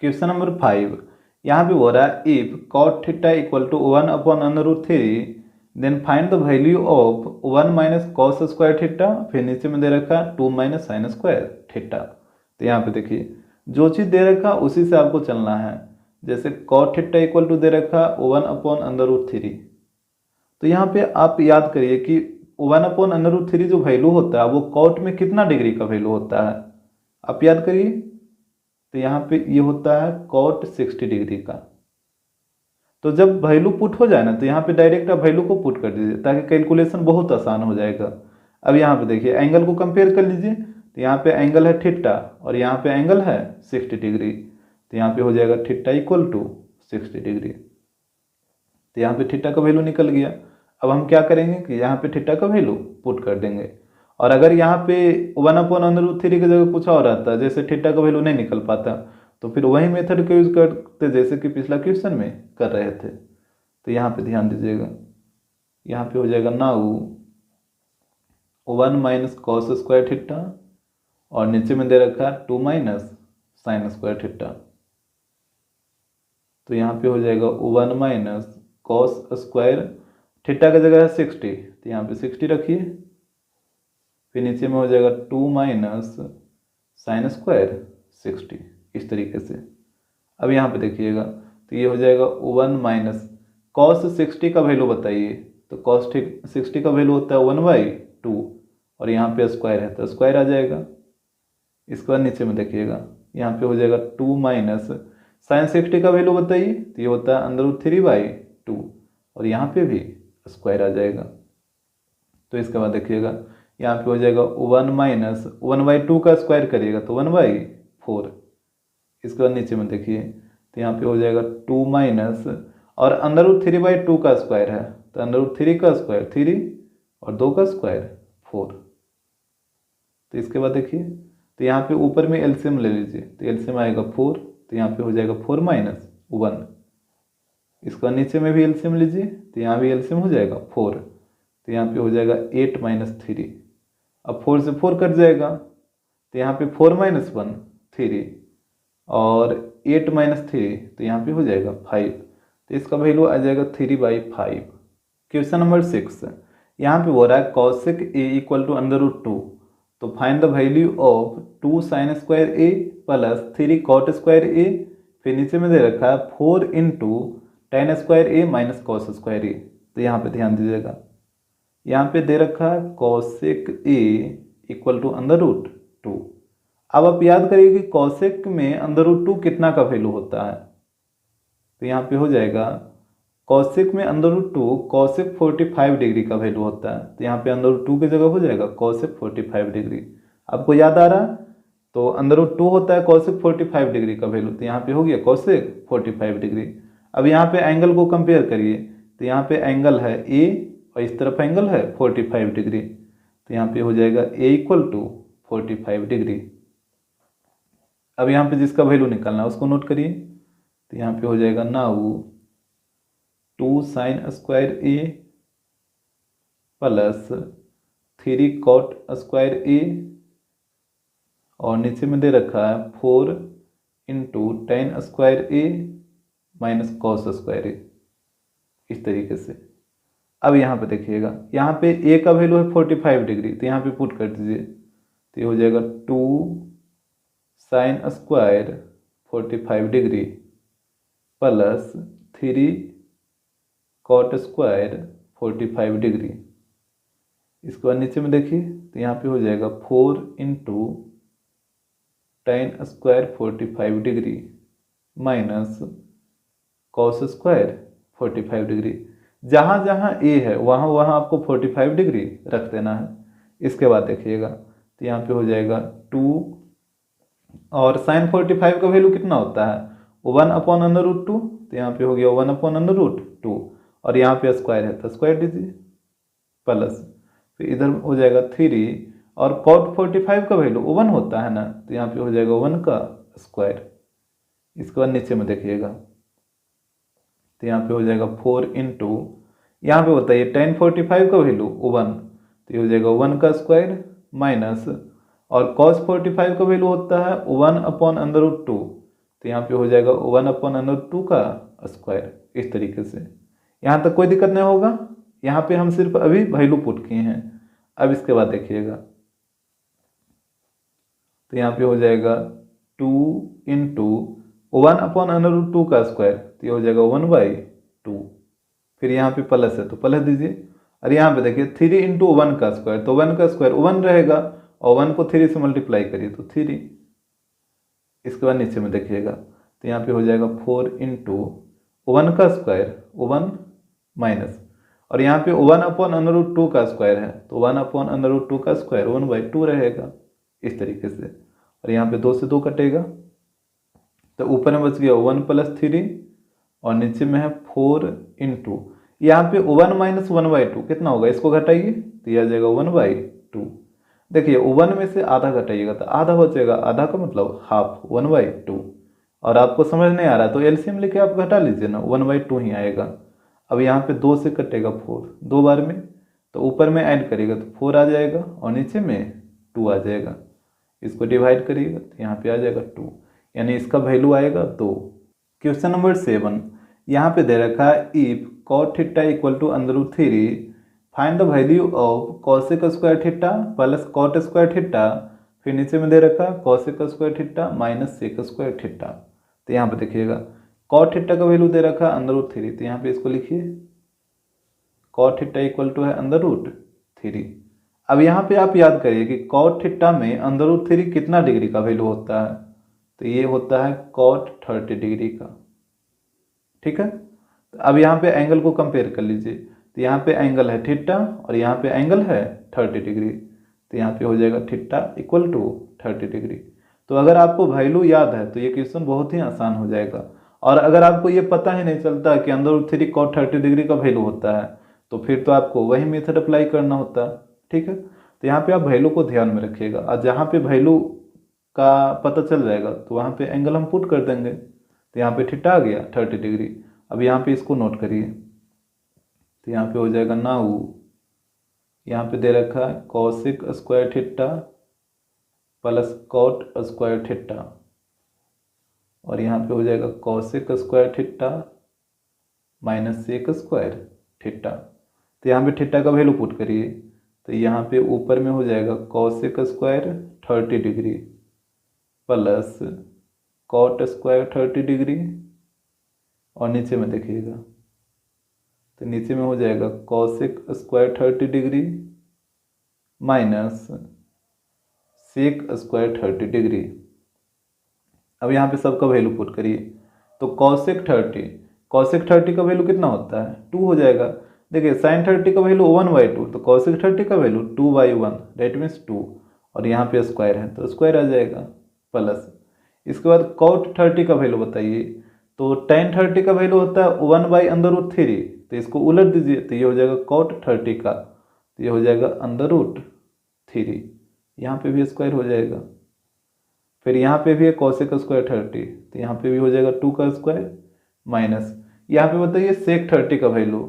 Speaker 1: क्वेश्चन नंबर 5, यहाँ पे हो रहा है if cot theta equal to 1 upon under root 3 then find the value of 1 minus cos square theta, फिर नीचे में दे रखा 2 माइनस साइन स्क्वायर थीटा। तो यहाँ पे देखिए जो चीज़ दे रखा उसी से आपको चलना है। जैसे cot थीटा इक्वल टू दे रखा 1 अपॉन अंडर रूट 3, तो यहाँ पे आप याद करिए कि 1 अपॉन अंडर रूट 3 जो वैल्यू होता है वो कॉट में कितना डिग्री का वैल्यू होता है, आप याद करिए। तो यहाँ पे ये होता है कॉट 60 डिग्री का। तो जब वैल्यू पुट हो जाए ना तो यहाँ पे डायरेक्ट आप वैल्यू को पुट कर दीजिए ताकि कैलकुलेशन बहुत आसान हो जाएगा। अब यहाँ पे देखिए एंगल को कंपेयर कर लीजिए, तो यहाँ पे एंगल है थीटा और यहाँ पे एंगल है 60 डिग्री। तो यहाँ पे हो जाएगा थीटा इक्वल टू 60 डिग्री। तो यहाँ पे थीटा का वैल्यू निकल गया। अब हम क्या करेंगे कि यहाँ पे थीटा का वैल्यू पुट कर देंगे, और अगर यहाँ पे 1 अपॉन अंडर रूट 3 की जगह कुछ और आता, जैसे थीटा का वैल्यू नहीं निकल पाता, तो फिर वही मेथड का यूज करते जैसे कि पिछला क्वेश्चन में कर रहे थे। तो यहाँ पे ध्यान दीजिएगा, यहाँ पे हो जाएगा now 1 minus cos square theta और नीचे में दे रखा 2 माइनस साइन स्क्वायर थीटा। तो यहाँ पे हो जाएगा 1 माइनस कॉस स्क्वायर थीटा का जगह है 60, तो यहाँ पे 60 रखिए, फिर नीचे में हो जाएगा 2 माइनस साइन स्क्वायर 60, इस तरीके से। अब यहाँ पे देखिएगा तो ये हो जाएगा 1 माइनस कॉस 60 का वैल्यू बताइए, तो कॉस 60 का वैल्यू होता है 1/2 और यहाँ पे स्क्वायर है तो स्क्वायर आ जाएगा। इसके बाद नीचे में देखिएगा यहाँ पे हो जाएगा 2 माइनस साइन 60 का वैल्यू बताइए, तो ये होता है अंडर रूट 3/2 और यहाँ पे भी स्क्वायर आ जाएगा। तो इसके बाद देखिएगा यहाँ पे हो जाएगा 1 माइनस 1/2 का स्क्वायर करिएगा तो 1/4। इसके बाद नीचे में देखिए तो यहाँ पे हो जाएगा 2 माइनस और अंडर रूट 3/2 का स्क्वायर है तो अंडर रूट 3 का स्क्वायर 3 और 2 का स्क्वायर 4। तो इसके बाद देखिए तो यहाँ पे ऊपर में एलसीएम ले लीजिए, तो एलसीएम आएगा 4, तो यहाँ पे हो जाएगा 4 माइनस 1। इसका नीचे में भी एलसीएम लीजिए, तो यहाँ भी एलसीएम हो जाएगा 4, तो यहाँ पे हो जाएगा 8 माइनस 3। अब 4 से 4 कट जाएगा, तो यहाँ पे 4 माइनस 1 3 और 8 माइनस 3, तो यहाँ पे हो जाएगा 5। तो इसका वैल्यू आ जाएगा 3/5। क्वेश्चन नंबर 6 यहाँ पे हो रहा है cosec A equal to under root 2, तो find the value of 2 sine square A plus 3 cot square A, फिर नीचे में दे रखा है 4 into tan square A minus cos square A. तो यहाँ पे ध्यान दीजिएगा, यहाँ पे दे रखा है cosec A equal to under root 2। अब आप याद करिए कि कॉसेक में अंडर रूट 2 कितना का वैल्यू होता है, तो यहाँ पे हो जाएगा कॉसेक में अंडर रूट 2 कॉसेक 45 डिग्री का वैल्यू होता है, तो यहाँ पे अंडर रूट 2 की जगह हो जाएगा कॉसेक 45 डिग्री। आपको याद आ रहा है, तो अंडर रूट 2 होता है कॉसेक 45 डिग्री का वैल्यू, तो यहाँ पे हो गया कॉसेक 45 डिग्री। अब यहाँ पे एंगल को कंपेयर करिए, तो यहाँ पे एंगल है ए और इस तरफ एंगल है 45 डिग्री, तो यहाँ पे हो जाएगा ए इक्वल टू 45 डिग्री। अब यहाँ पे जिसका वैल्यू निकालना है उसको नोट करिए, तो यहाँ पे हो जाएगा now 2 sine square A plus 3 cot square ए और नीचे में दे रखा है 4 into tan square A minus cos square ए, इस तरीके से। अब यहाँ पे देखिएगा यहाँ पे ए का वैल्यू है 45 डिग्री, तो यहाँ पे पुट कर दीजिए, तो ये हो जाएगा 2 sine square 45 degree plus 3 cot square 45 degree. इसके बाद नीचे में देखिए तो यहाँ पे हो जाएगा 4 into tan square 45 degree minus cos square 45 degree. जहाँ जहाँ ए है वहाँ वहाँ आपको 45 डिग्री रख देना है। इसके बाद देखिएगा तो यहाँ पे हो जाएगा 2 और साइन 45 का वैल्यू कितना होता है 1 अपॉन अंडर रूट 2, तो यहाँ पे हो गया 1 अपॉन अंडर रूट 2 और यहाँ पे स्क्वायर है तो स्क्वायर दीजिए प्लस फिर इधर हो जाएगा 3 और कॉट 45 का वैल्यू 1 होता है ना, तो यहाँ पे हो जाएगा 1 का स्क्वायर। इसके बाद नीचे में देखिएगा तो यहाँ पे हो जाएगा 4 इंटू यहाँ पे बताइए टेन 45 का वैल्यू 1, तो ये हो जाएगा 1 का स्क्वायर माइनस और कॉस 45 का वैल्यू होता है 1 अपॉन अंडर रूट 2, तो तो यहाँ पे हो जाएगा 1/√2 का स्क्वायर। इस तरीके से यहाँ तक कोई दिक्कत नहीं होगा। यहाँ पे हम सिर्फ अभी वैल्यू पुट किए हैं। अब इसके बाद देखिएगा, तो यहाँ पे हो जाएगा 2 इंटू 1/√2 का स्क्वायर, तो ये हो जाएगा 1/2। फिर यहाँ पे प्लस है तो प्लस दीजिए, और यहाँ पे देखिए 3 इंटू 1 का स्क्वायर, तो 1 का स्क्वायर 1 रहेगा, और 1 को 3 से मल्टीप्लाई करिए तो 3। इसके बाद नीचे में देखिएगा, तो यहाँ पे हो जाएगा 4 इंटू 1 का स्क्वायर 1 माइनस, और यहाँ पे 1/√2 का स्क्वायर है, तो 1/√2 का स्क्वायर 1/2 रहेगा। इस तरीके से, और यहाँ पे 2 से 2 कटेगा, तो ऊपर में बच गया 1 + 3, और नीचे में है 4 इंटू, यहाँ पे 1 - 1/2 कितना होगा, इसको घटाइए तो यह आ जाएगा 1/2। देखिए 1 में से आधा घटाइएगा तो आधा बचेगा, आधा का मतलब हाफ, 1/2। और आपको समझ नहीं आ रहा तो एलसीएम लेके आप घटा लीजिए ना, 1/2 ही आएगा। अब यहाँ पे 2 से कटेगा 4 2 बार में, तो ऊपर में ऐड करिएगा तो 4 आ जाएगा, और नीचे में 2 आ जाएगा। इसको डिवाइड करिएगा तो यहाँ पे आ जाएगा 2, यानी इसका वैल्यू आएगा 2। क्वेश्चन नंबर 7 यहाँ पे दे रखा है, if cot theta equal to √3 find the value of cosec square theta plus cot square theta, फिर नीचे में दे रखा cosec square theta minus sec square theta. तो यहाँ पे देखिएगा cot थीटा का वैल्यू दे रखा है √3, तो यहाँ पे इसको लिखिए cot थीटा इक्वल टू है √3। अब यहाँ पे आप याद करिए कि cot थीटा में √3 कितना डिग्री का वैल्यू होता है, तो ये होता है cot 30 डिग्री का। ठीक है, तो अब यहाँ पे एंगल को कंपेयर कर लीजिए, तो यहाँ पे एंगल है थीटा और यहाँ पे एंगल है 30 डिग्री, तो यहाँ पे हो जाएगा थीटा इक्वल टू 30 डिग्री। तो अगर आपको वैल्यू याद है तो ये क्वेश्चन बहुत ही आसान हो जाएगा। और अगर आपको ये पता ही नहीं चलता कि √3 cot 30 डिग्री का वैल्यू होता है, तो फिर तो आपको वही मेथड अप्लाई करना होता है। ठीक है, तो यहाँ पे आप वैल्यू को ध्यान में रखिएगा, और जहाँ पे वैल्यू का पता चल जाएगा तो वहाँ पे एंगल हम पुट कर देंगे। तो यहाँ पे थीटा आ गया 30 डिग्री। अब यहाँ पे इसको नोट करिए, तो यहाँ पे हो जाएगा नाउ, यहाँ पे दे रखा है cosec square theta plus cot square theta, और यहाँ पे हो जाएगा cosec square theta minus sec square theta. तो यहाँ पे थीटा का वैल्यू पुट करिए, तो यहाँ पे ऊपर में हो जाएगा cosec square 30 degree plus cot square 30 degree, और नीचे में देखिएगा तो नीचे में हो जाएगा cosec square 30 degree minus sec square 30 degree. अब यहाँ पे सबका वैल्यू पुट करिए, तो cosec 30 का वैल्यू कितना होता है 2 हो जाएगा। देखिए sin 30 का वैल्यू 1/2, तो cosec 30 का वैल्यू 2/1, दैट मीन्स 2, और यहाँ पे स्क्वायर है तो स्क्वायर आ जाएगा प्लस। इसके बाद cot 30 का वैल्यू बताइए, तो tan 30 का वैल्यू होता है 1/√3, तो इसको उलट दीजिए तो ये हो जाएगा cot 30 का, तो ये हो जाएगा √3, यहाँ पे भी स्क्वायर हो जाएगा। फिर यहाँ पे भी है cosec स्क्वायर 30, तो यहाँ पे भी हो जाएगा 2 का स्क्वायर माइनस, यहाँ पे बताइए sec 30 का वैल्यू,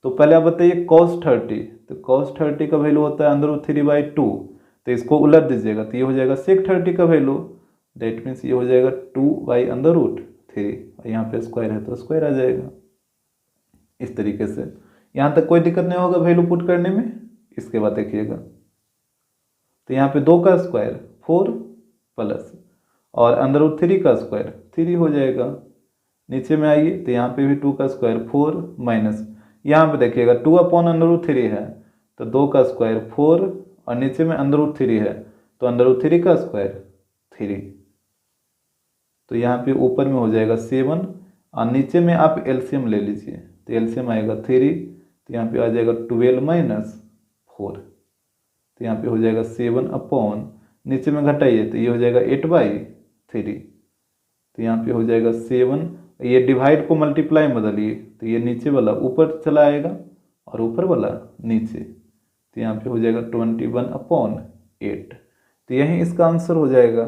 Speaker 1: तो पहले आप बताइए cos 30, तो cos 30 का वैल्यू होता है √3/2, तो इसको उलट दीजिएगा तो ये हो जाएगा sec 30 का वैल्यू, दैट मीन्स ये हो जाएगा 2/√3, और यहाँ पे स्क्वायर है तो स्क्वायर आ जाएगा। इस तरीके से यहाँ तक कोई दिक्कत नहीं होगा वैल्यू पुट करने में। इसके बाद देखिएगा, तो यहाँ पे 2 का स्क्वायर 4 प्लस, और √3 का स्क्वायर 3 हो जाएगा। नीचे में आइए तो यहाँ पे भी 2 का स्क्वायर 4 माइनस, यहाँ पे देखिएगा 2/√3 है, तो 2 का स्क्वायर 4, और नीचे में √3 है तो √3 का स्क्वायर 3, तो यहाँ पे ऊपर में हो जाएगा 7, और नीचे में आप एलसीएम ले लीजिए, तो एलसीएम आएगा 3, तो यहाँ पे आ जाएगा 12 माइनस 4, तो यहाँ पे हो जाएगा 7 नीचे में घटाइए तो ये हो जाएगा 8/3, तो यहाँ पे हो जाएगा 7, ये डिवाइड को मल्टीप्लाई में बदलिए तो ये नीचे वाला ऊपर चला आएगा और ऊपर वाला नीचे, तो यहाँ पे हो जाएगा 21/8, तो यही इसका आंसर हो जाएगा।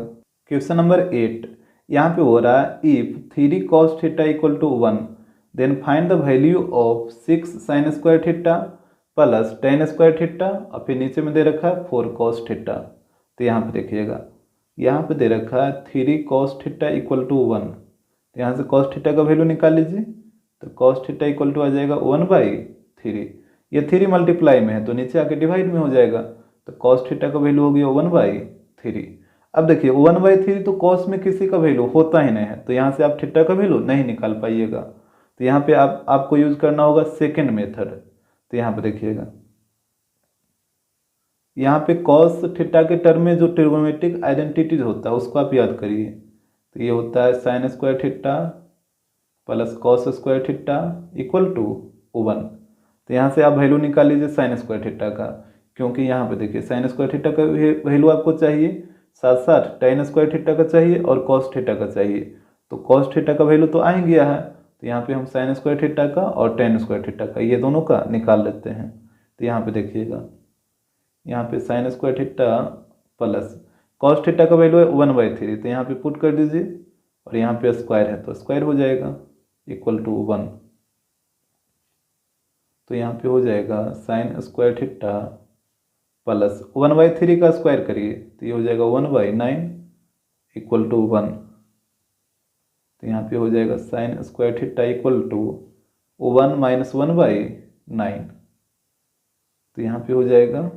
Speaker 1: क्वेश्चन नंबर 8 यहाँ पे हो रहा है, if 3 cos theta equal to 1 then find the value of 6 sin square theta plus tan square theta, और फिर नीचे में दे रखा है 4 cos थीटा। तो यहाँ पे देखिएगा, यहाँ पे दे रखा है 3 cos थीटा इक्वल टू 1, तो यहाँ से कॉस थीटा का वैल्यू निकाल लीजिए। तो कॉस थीटा इक्वल टू आ जाएगा 1/3। ये 3 मल्टीप्लाई में है तो नीचे आके डिवाइड में हो जाएगा। तो कॉस थीटा का वैल्यू हो गया 1/3। अब देखिए 1/3 तो कॉस में किसी का वैल्यू होता ही नहीं है, तो यहाँ से आप थीटा का वैल्यू नहीं निकाल पाइएगा। तो यहाँ पे आपको यूज करना होगा सेकेंड मेथड। तो यहाँ पे देखिएगा, यहाँ पे कॉस थीटा के टर्म में जो ट्रिगोनोमेट्रिक आइडेंटिटीज होता है उसको आप याद करिए। तो ये होता है sine square theta plus cos square theta equal to 1। तो यहाँ से आप वैल्यू निकाल लीजिए साइन स्क्वायर थीटा का, क्योंकि यहाँ पे देखिए साइन स्क्वायर थीटा का वैल्यू आपको चाहिए, साथ साथ टेन स्क्वायर थीटा का चाहिए और कॉस थीटा का चाहिए। तो कॉस थीटा का वैल्यू तो आ ही गया है, तो यहाँ पे हम साइन स्क्वायर थीटा का और टेन स्क्वायर थीटा का ये दोनों का निकाल लेते हैं। तो यहाँ पे देखिएगा, यहाँ पे sign square theta plus cos theta का वैल्यू है 1/3, तो यहाँ पे पुट कर दीजिए और यहाँ पे स्क्वायर है तो स्क्वायर हो जाएगा इक्वल टू 1। तो यहाँ पे हो जाएगा साइन स्क्वायर थीटा प्लस 1/3 का स्क्वायर करिए तो ये हो जाएगा 1/9 इक्वल टू 1। तो यहाँ पे हो जाएगा sine square theta equal to 1 minus 1/9। तो यहाँ पे हो जाएगा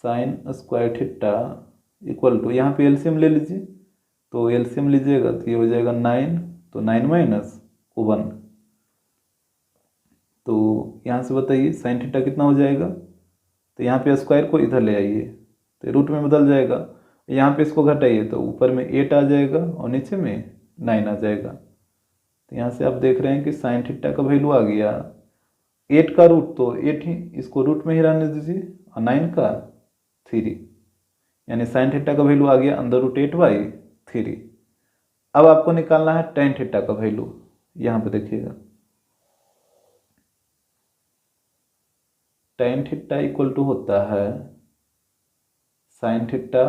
Speaker 1: sine square theta equal to, यहाँ पे एलसीएम ले लीजिए, तो एलसीएम लीजिएगा तो ये हो जाएगा 9, तो 9 माइनस 1। तो यहाँ से बताइए साइन थीटा कितना हो जाएगा। तो यहाँ पे स्क्वायर को इधर ले आइए तो रूट में बदल जाएगा, यहाँ पे इसको घटाइए तो ऊपर में 8 आ जाएगा और नीचे में 9 आ जाएगा। तो यहाँ से आप देख रहे हैं कि साइन थीटा का वैल्यू आ गया 8 का रूट, तो 8 ही इसको रूट में ही रहने दीजिए और 9 का 3, यानी साइन थीटा का वैल्यू आ गया √8/3। अब आपको निकालना है टेन थीटा का वैल्यू। यहाँ पे देखिएगा टेन थीटा इक्वल टू होता है sine theta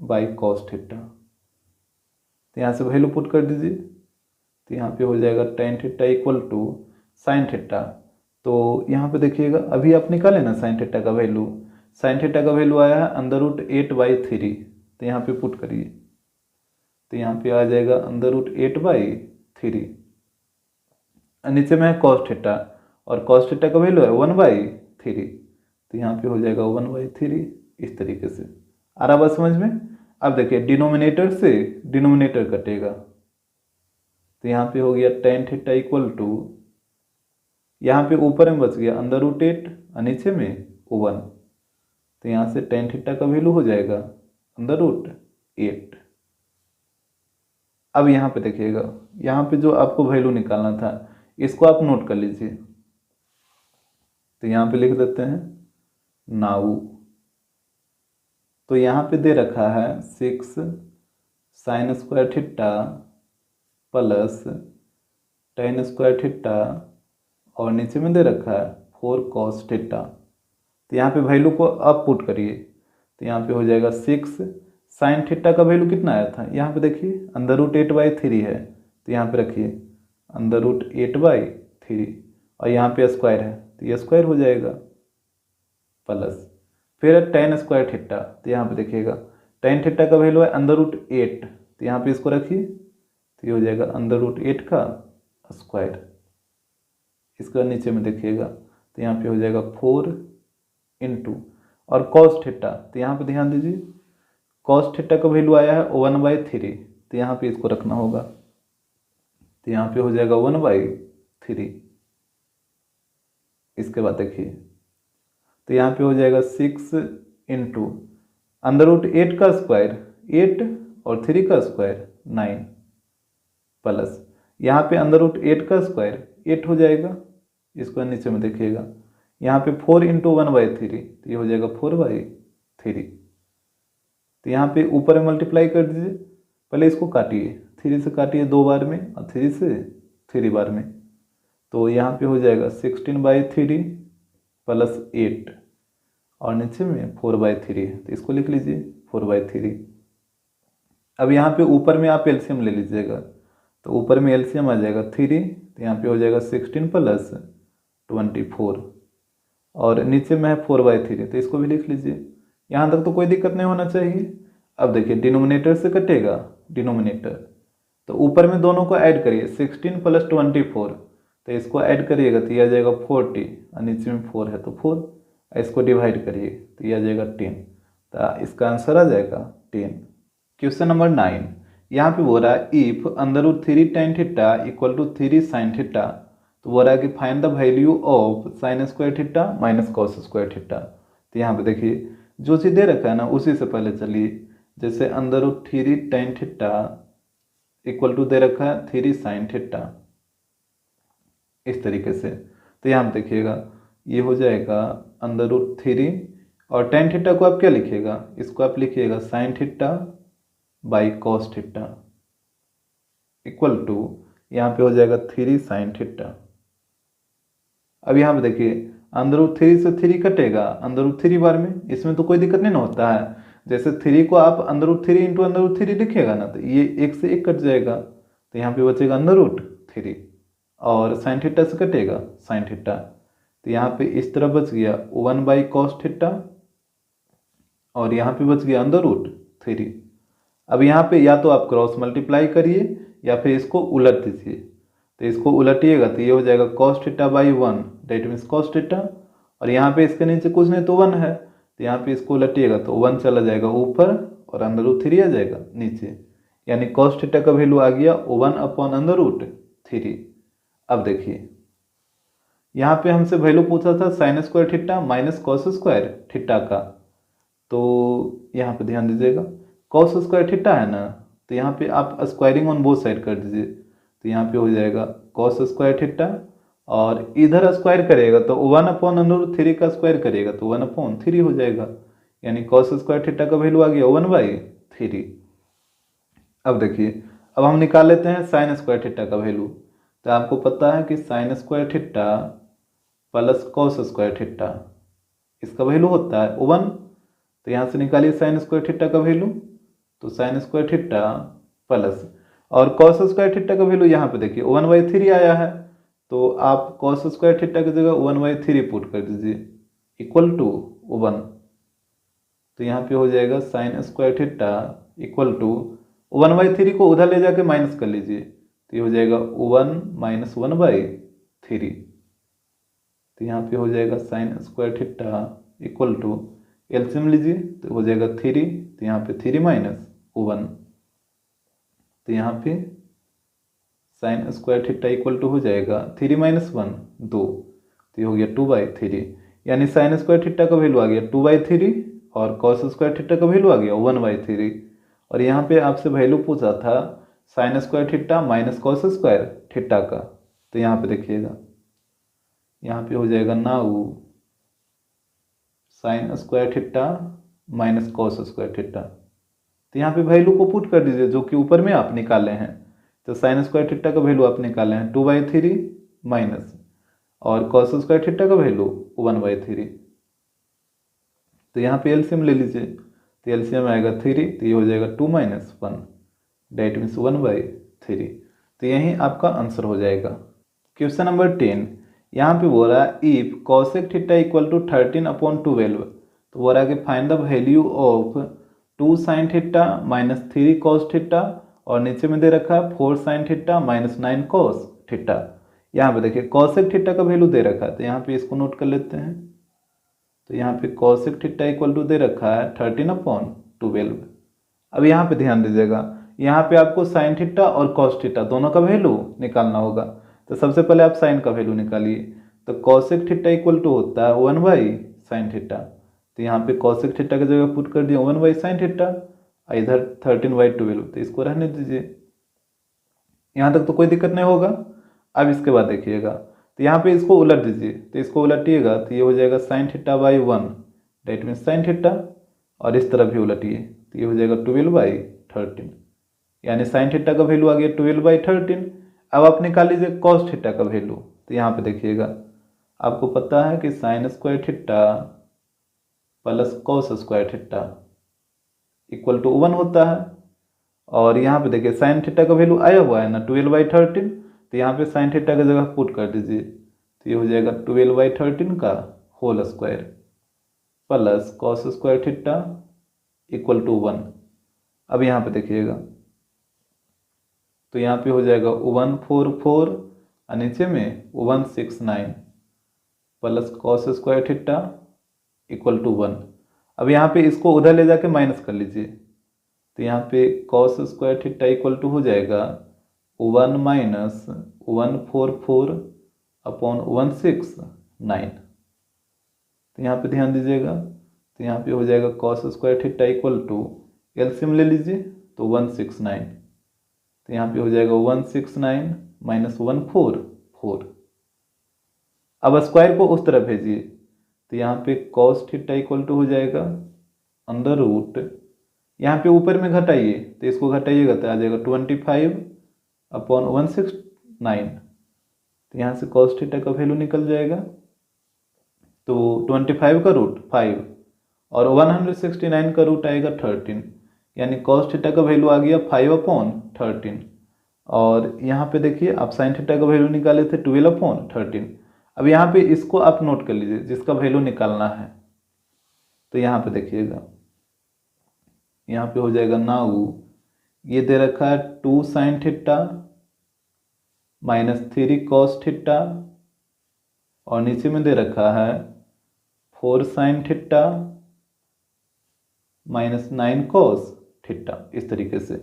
Speaker 1: by cos theta. तो यहाँ से वैल्यू पुट कर दीजिए, तो यहाँ पे हो जाएगा tan theta equal to sine theta. तो यहाँ पे देखिएगा अभी आप निकालें ना साइन थीटा का वैल्यू, साइन थीटा का वैल्यू आया है √8/3। तो यहाँ पे पुट करिए तो यहाँ पे आ जाएगा √8/3। नीचे में है कॉस थीटा और कॉस थीटा का वैल्यू है 1/3, तो यहाँ पे हो जाएगा 1/3 इस तरीके से। आ रहा बात समझ में। अब देखिए डिनोमिनेटर से डिनोमिनेटर कटेगा, तो यहाँ पे हो गया टेन थीटा इक्वल टू, यहाँ पे ऊपर में बच गया √8 और नीचे में 1। तो यहाँ से टेन थीटा का वैल्यू हो जाएगा √8। अब यहाँ पे देखिएगा, यहाँ पे जो आपको वैल्यू निकालना था इसको आप नोट कर लीजिए। तो यहाँ पे लिख देते हैं नाउ। तो यहाँ पे दे रखा है 6 sign square theta plus ten square theta और नीचे में दे रखा है 4 कॉस थीटा। तो यहाँ पे वैल्यू को आप पुट करिए, तो यहाँ पे हो जाएगा 6 साइन थीटा का वैल्यू कितना आया था, यहाँ पे देखिए √8/3 है, तो यहाँ पे रखिए √8/3 और यहाँ पे स्क्वायर है तो ये स्क्वायर हो जाएगा प्लस फिर टेन स्क्वायर थीटा। तो यहाँ पे देखिएगा टेन थीटा का वैल्यू है √8, तो यहाँ पे इसको रखिए तो ये हो जाएगा √8 का स्क्वायर। इसका नीचे में देखिएगा तो यहाँ पे हो जाएगा 4 इंटू और कॉस थीटा। तो यहाँ पे ध्यान दीजिए कॉस थीटा का वैल्यू आया है 1/3, तो यहाँ पे इसको रखना होगा, तो यहाँ पे हो जाएगा 1/3। इसके बाद देखिए तो यहाँ पे हो जाएगा 6 इंटू √8 का स्क्वायर 8 और 3 का स्क्वायर 9 प्लस यहाँ पे √8 का स्क्वायर 8 हो जाएगा। इसको नीचे में देखिएगा यहाँ पे 4 इंटू 1/3, तो ये हो जाएगा 4/3। तो यहाँ पे ऊपर में मल्टीप्लाई कर दीजिए, पहले इसको काटिए, 3 से काटिए 2 बार में और 3 से 3 बार में, तो यहाँ पे हो जाएगा 16/3 प्लस 8 और नीचे में 4/3 है, तो इसको लिख लीजिए 4/3। अब यहाँ पे ऊपर में आप एलसीएम ले लीजिएगा, तो ऊपर में एलसीएम आ जाएगा 3, तो यहाँ पे हो जाएगा 16 प्लस 24 और नीचे में है 4/3, तो इसको भी लिख लीजिए। यहाँ तक तो कोई दिक्कत नहीं होना चाहिए। अब देखिए डिनोमिनेटर से कटेगा डिनोमिनेटर, तो ऊपर में दोनों को ऐड करिए, 16 + 24, तो इसको ऐड करिएगा तो ये आ जाएगा 40, और नीचे में 4 है तो 4, इसको डिवाइड करिए तो ये आ जाएगा 10, तो इसका आंसर आ जाएगा 10। क्वेश्चन नंबर 9, यहाँ पे बोल रहा है if √3 tan theta equal to 3 sin theta, तो बोल रहा है कि find the value of sin square theta minus cos square theta. तो यहाँ पे देखिए जो चीज़ दे रखा है ना उसी से पहले चलिए, जैसे √3 tan थीटा इक्वल टू दे रखा है 3 sin थीटा, इस तरीके से। तो यहाँ पे देखिएगा ये हो जाएगा √3, और tan थीटा को आप क्या लिखिएगा, इसको आप लिखिएगा sin theta by cos theta equal to यहाँ पे हो जाएगा 3 sin थीटा। अब यहाँ पे देखिए √3 से 3 कटेगा √3 बार में, इसमें तो कोई दिक्कत नहीं ना होता है। जैसे 3 को आप √3 इंटू √3 लिखिएगा ना, तो ये 1 से 1 कट जाएगा, तो यहाँ पे बचेगा √3, और sin थीटा से कटेगा sin थीटा, तो यहाँ पे इस तरह बच गया 1/cos थीटा, और यहाँ पे बच गया √3। अब यहाँ पे या तो आप क्रॉस मल्टीप्लाई करिए या फिर इसको उलट दीजिए, तो इसको उलटिएगा तो ये हो जाएगा cos theta by 1, that means cos theta, और यहाँ पे इसके नीचे कुछ नहीं तो 1 है, तो यहाँ पे इसको उलटिएगा तो 1 चला जाएगा ऊपर और √3 आ जाएगा नीचे, यानी cos थीटा का वैल्यू आ गया 1/√3। अब देखिए यहाँ पे हमसे वैल्यू पूछा था sin square theta minus cos square theta का, तो यहाँ पे ध्यान दीजिएगा cos स्क्वायर थीटा है ना, तो यहाँ पे आप स्क्वायरिंग ऑन बोथ साइड कर दीजिए, तो यहाँ पे हो जाएगा cos स्क्वायर थीटा, और इधर स्क्वायर करेगा तो 1/√3 का स्क्वायर करेगा तो 1/3 हो जाएगा, यानी cos स्क्वायर थीटा का वैल्यू आ गया 1/3। अब देखिए अब हम निकाल लेते हैं sin स्क्वायर थीटा का वैल्यू, तो आपको पता है कि sin square theta plus cos square theta इसका वैल्यू होता है 1, तो यहाँ से निकालिए sin स्क्वायर थीटा का वैल्यू, तो sin स्क्वायर थीटा प्लस, और cos स्क्वायर थीटा का वैल्यू यहाँ पे देखिए 1/3 आया है, तो आप cos स्क्वायर थीटा की जगह 1/3 पुट कर दीजिए इक्वल टू 1, तो यहाँ पे हो जाएगा sin square theta equal to 1/3 को उधर ले जाके माइनस कर लीजिए, तो ये हो जाएगा 1 - 1/3, तो यहाँ पे हो जाएगा sin square theta equal to, LCM लीजिए तो हो जाएगा 3, तो यहाँ पे 3 - 1, तो यहाँ पे sin square theta equal to हो जाएगा 3 - 1 2, तो ये हो गया 2/3, यानी sin स्क्वायर थीटा का वैल्यू आ गया 2/3 और cos स्क्वायर थीटा का वैल्यू आ गया 1/3, और यहाँ पे आपसे वैल्यू पूछा था sin square theta minus cos square theta का, तो यहाँ पे देखिएगा यहाँ पे हो जाएगा now sin square theta minus cos square theta, तो यहाँ पे वैल्यू को पुट कर दीजिए जो कि ऊपर में आप निकाले हैं, तो sin स्क्वायर थीटा का वैल्यू आप निकाले हैं 2/3 माइनस, और cos स्क्वायर थीटा का वैल्यू 1/3, तो यहाँ पे एलसीएम ले लीजिए, तो एलसीएम आएगा 3, तो ये हो जाएगा 2 - 1, डेट मीन्स 1/3, तो यही आपका आंसर हो जाएगा। क्वेश्चन नंबर 10, यहाँ पे बोल रहा है if cosec theta equal to 13/12, तो बोल रहा है कि find the value of 2 sin theta minus 3 cos theta, और नीचे में दे रखा है 4 sin theta minus 9 cos theta. यहाँ पे देखिए cosec थीटा का वैल्यू दे रखा है, तो यहाँ पे इसको नोट कर लेते हैं, तो यहाँ पे cosec थीटा इक्वल टू दे रखा है 13/12। अब यहाँ पे ध्यान दीजिएगा, यहाँ पे आपको sin थीटा और cos थीटा दोनों का वैल्यू निकालना होगा, तो सबसे पहले आप sin का वैल्यू निकालिए, तो cosec थीटा इक्वल टू होता है 1/sin थीटा, तो यहाँ पे cosec थीटा की जगह पुट कर दिया 1/sin थीटा, इधर 13/12, तो इसको रहने दीजिए, यहाँ तक तो कोई दिक्कत नहीं होगा। अब इसके बाद देखिएगा, तो यहाँ पे इसको उलट दीजिए, तो इसको उलटिएगा तो ये हो जाएगा sin theta by 1, that means sin theta, और इस तरफ भी उलटिए तो ये हो जाएगा 12/13, यानी sin थीटा का वैल्यू आ गया 12/13। अब आप निकाल लीजिए cos थीटा का वैल्यू, तो यहाँ पे देखिएगा आपको पता है कि sin square theta plus cos square theta equal to 1 होता है, और यहाँ पे देखिए sin थीटा का वैल्यू आया हुआ है ना 12/13, तो यहाँ पे sin थीटा की जगह पुट कर दीजिए, तो ये हो जाएगा 12/13 का whole square plus cos square theta equal to 1। अब यहाँ पे देखिएगा तो यहाँ पे हो जाएगा 144 और नीचे में 169 plus cos square theta equal to 1। अब यहाँ पे इसको उधर ले जाके माइनस कर लीजिए, तो यहाँ पे cos square theta equal to हो जाएगा 1 माइनस 144 अपॉन 169। तो यहाँ पे ध्यान दीजिएगा, तो यहाँ पे हो जाएगा cos square theta equal to LCM ले लीजिए तो 169, तो यहाँ पे हो जाएगा 169 माइनस 144। अब स्क्वायर को उस तरफ भेजिए, तो यहाँ पे कॉस थीटा इक्वल टू हो जाएगा अंडर रूट, यहाँ पे ऊपर में घटाइए तो इसको घटाइएगा तो आ जाएगा 25 अपॉन 169। तो यहाँ से कॉस थीटा का वैल्यू निकल जाएगा, तो 25 का रूट 5 और 169 का रूट आएगा 13, यानी कॉस थीटा का वैल्यू आ गया 5 अपॉन 13। और यहाँ पे देखिए आप साइन थीटा का वैल्यू निकाले थे 12 अपॉन 13। अब यहाँ पे इसको आप नोट कर लीजिए जिसका वैल्यू निकालना है, तो यहाँ पे देखिएगा, यहाँ पे हो जाएगा नाउ ये दे रखा है 2 sine theta minus 3 cos theta और नीचे में दे रखा है 4 sine theta minus 9 cos theta, इस तरीके से।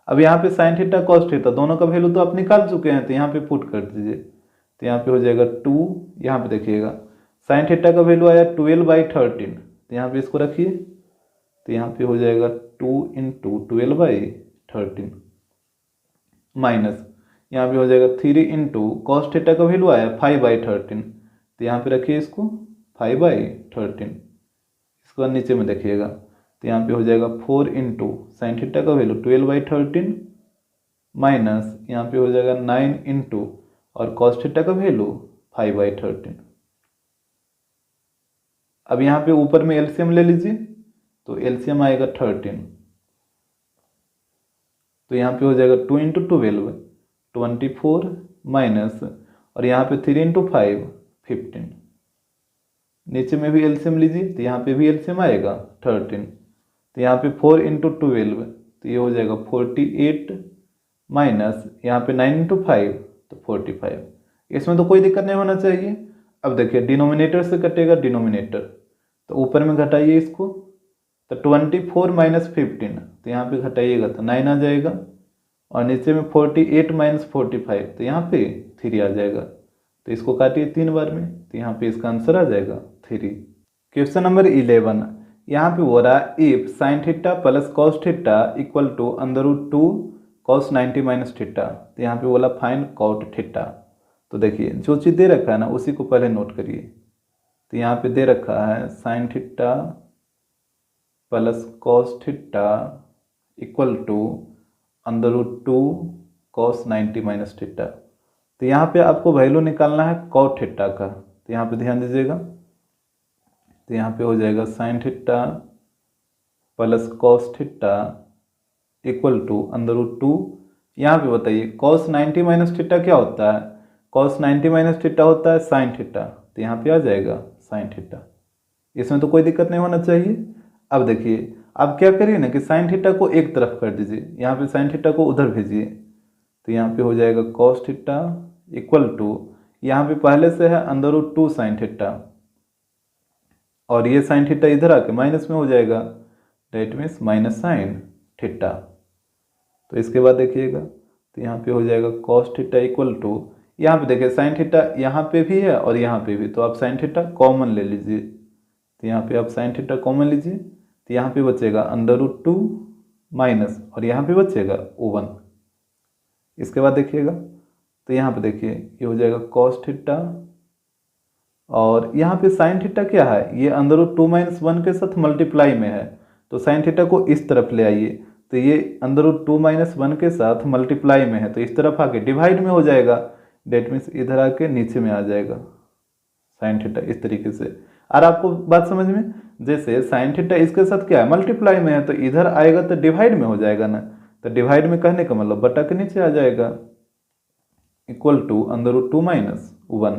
Speaker 1: अब यहाँ पे साइन थीटा कॉस थीटा दोनों का वैल्यू तो आप निकाल चुके हैं, तो यहाँ पे पुट कर दीजिए, तो यहाँ पे हो जाएगा 2। यहाँ पे देखिएगा साइन थीटा का वैल्यू आया 12/13, तो यहाँ पे इसको रखिए, तो यहाँ पे हो जाएगा 2 इंटू 12/13 माइनस यहाँ पे हो जाएगा 3 इंटू कॉस थीटा का वैल्यू आया 5/13, तो यहाँ पे रखिए इसको 5/13। इसको नीचे में देखिएगा, तो यहाँ पे हो जाएगा 4 इंटू साइन थीटा का वैल्यू 12/13 माइनस यहाँ पे हो जाएगा 9 इंटू और कॉस थीटा का वैल्यू 5/13। अब यहाँ पे ऊपर में एलसीएम ले लीजिए, तो एलसीएम आएगा 13, तो यहाँ पे हो जाएगा 2 इंटू 12 24 माइनस और यहाँ पे 3 इंटू 5 15। नीचे में भी एलसीएम लीजिए, तो यहाँ पे भी एलसीएम आएगा 13, तो यहाँ पे 4 इंटू 12 तो ये हो जाएगा 48 माइनस यहाँ पे 9 इंटू 5 तो 45। इसमें तो कोई दिक्कत नहीं होना चाहिए। अब देखिए डिनोमिनेटर से कटेगा डिनोमिनेटर, तो ऊपर में घटाइए इसको, तो 24 माइनस 15, तो यहाँ पे घटाइएगा तो 9 आ जाएगा और नीचे में 48 माइनस 45, तो यहाँ पे 3 आ जाएगा। तो इसको काटिए 3 बार में, तो यहाँ पे इसका आंसर आ जाएगा 3। क्वेश्चन नंबर 11, यहाँ पे हो रहा है if sine theta plus cos theta equal to under root 2 cos 90 minus theta, तो यहाँ पे बोला फाइंड कॉट थीटा। तो देखिए जो चीज़ दे रखा है ना उसी को पहले नोट करिए। तो यहाँ पे दे रखा है sine theta plus cos theta equal to under root 2 cos 90 minus theta. तो यहाँ पे आपको वैल्यू निकालना है कॉट थीटा का, तो यहाँ पे ध्यान दीजिएगा, तो यहाँ पे हो जाएगा sine theta plus cos theta equal to under root 2। यहाँ पे बताइए कॉस 90 माइनस थीटा क्या होता है, कॉस 90 माइनस थीटा होता है साइन थीटा, तो यहाँ पे आ जाएगा साइन थीटा। इसमें तो कोई दिक्कत नहीं होना चाहिए। अब देखिए आप क्या करिए ना कि साइन थीटा को एक तरफ कर दीजिए, यहाँ पे साइन थीटा को उधर भेजिए, तो यहाँ पे हो जाएगा कॉस थीटा इक्वल टू यहाँ पे पहले से है अंडर रूट 2 साइन थीटा और ये साइन थीटा इधर आके माइनस में हो जाएगा, that means minus sine theta. तो इसके बाद देखिएगा, तो यहाँ पे हो जाएगा कॉस थीटा इक्वल टू, यहाँ पे देखिए साइन थीटा यहाँ पे भी है और यहाँ पे भी, तो आप साइन थीटा कॉमन ले लीजिए, तो यहाँ पे आप साइन थीटा कॉमन लीजिए, तो यहाँ पे बचेगा अंडर रूट 2 माइनस और यहाँ पे बचेगा 1। इसके बाद देखिएगा, तो यहाँ पे देखिए ये हो जाएगा कॉस थीटा और यहाँ पे साइन थीटा क्या है, ये अंडर रूट 2 माइनस 1 के साथ मल्टीप्लाई में है, तो साइन थीटा को इस तरफ ले आइए, तो ये अंडर रूट 2 माइनस 1 के साथ मल्टीप्लाई में है, तो इस तरफ आके डिवाइड में हो जाएगा, डेट मीन्स इधर आके नीचे में आ जाएगा साइन थीटा, इस तरीके से। और आपको बात समझ में, जैसे साइन थीटा इसके साथ क्या है मल्टीप्लाई में है, तो इधर आएगा तो डिवाइड में हो जाएगा ना, तो डिवाइड में कहने का मतलब बटा के नीचे आ जाएगा equal to under root 2 minus 1।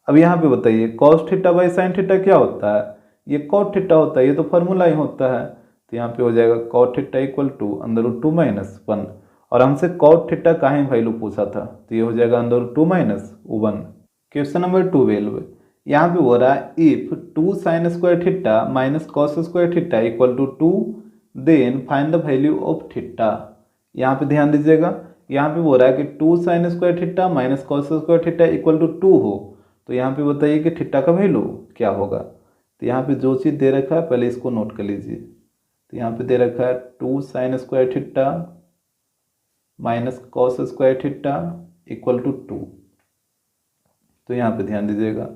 Speaker 1: अब यहाँ पे बताइए cos theta by sine theta क्या होता है, ये कॉट थीटा होता है, ये तो फॉर्मूला ही होता है, तो यहाँ पे हो जाएगा cot theta equal to under root 2 minus 1। और हमसे कॉट थीटा का ही वैल्यू पूछा था, तो ये हो जाएगा under root 2 minus 1। Question number 12, यहाँ पे हो रहा है if 2 sine square theta minus cos square theta equal to 2 then find the value of theta. यहाँ पे ध्यान दीजिएगा, यहाँ पे हो रहा है कि 2 sine square theta minus cos square theta equal to 2 हो, तो यहाँ पे बताइए कि थीटा का वैल्यू क्या होगा। तो यहाँ पे जो चीज़ दे रखा है पहले इसको नोट कर लीजिए। तो यहाँ पे दे रखा है 2 sine square theta minus cos square theta equal to 2। तो यहाँ पे ध्यान दीजिएगा,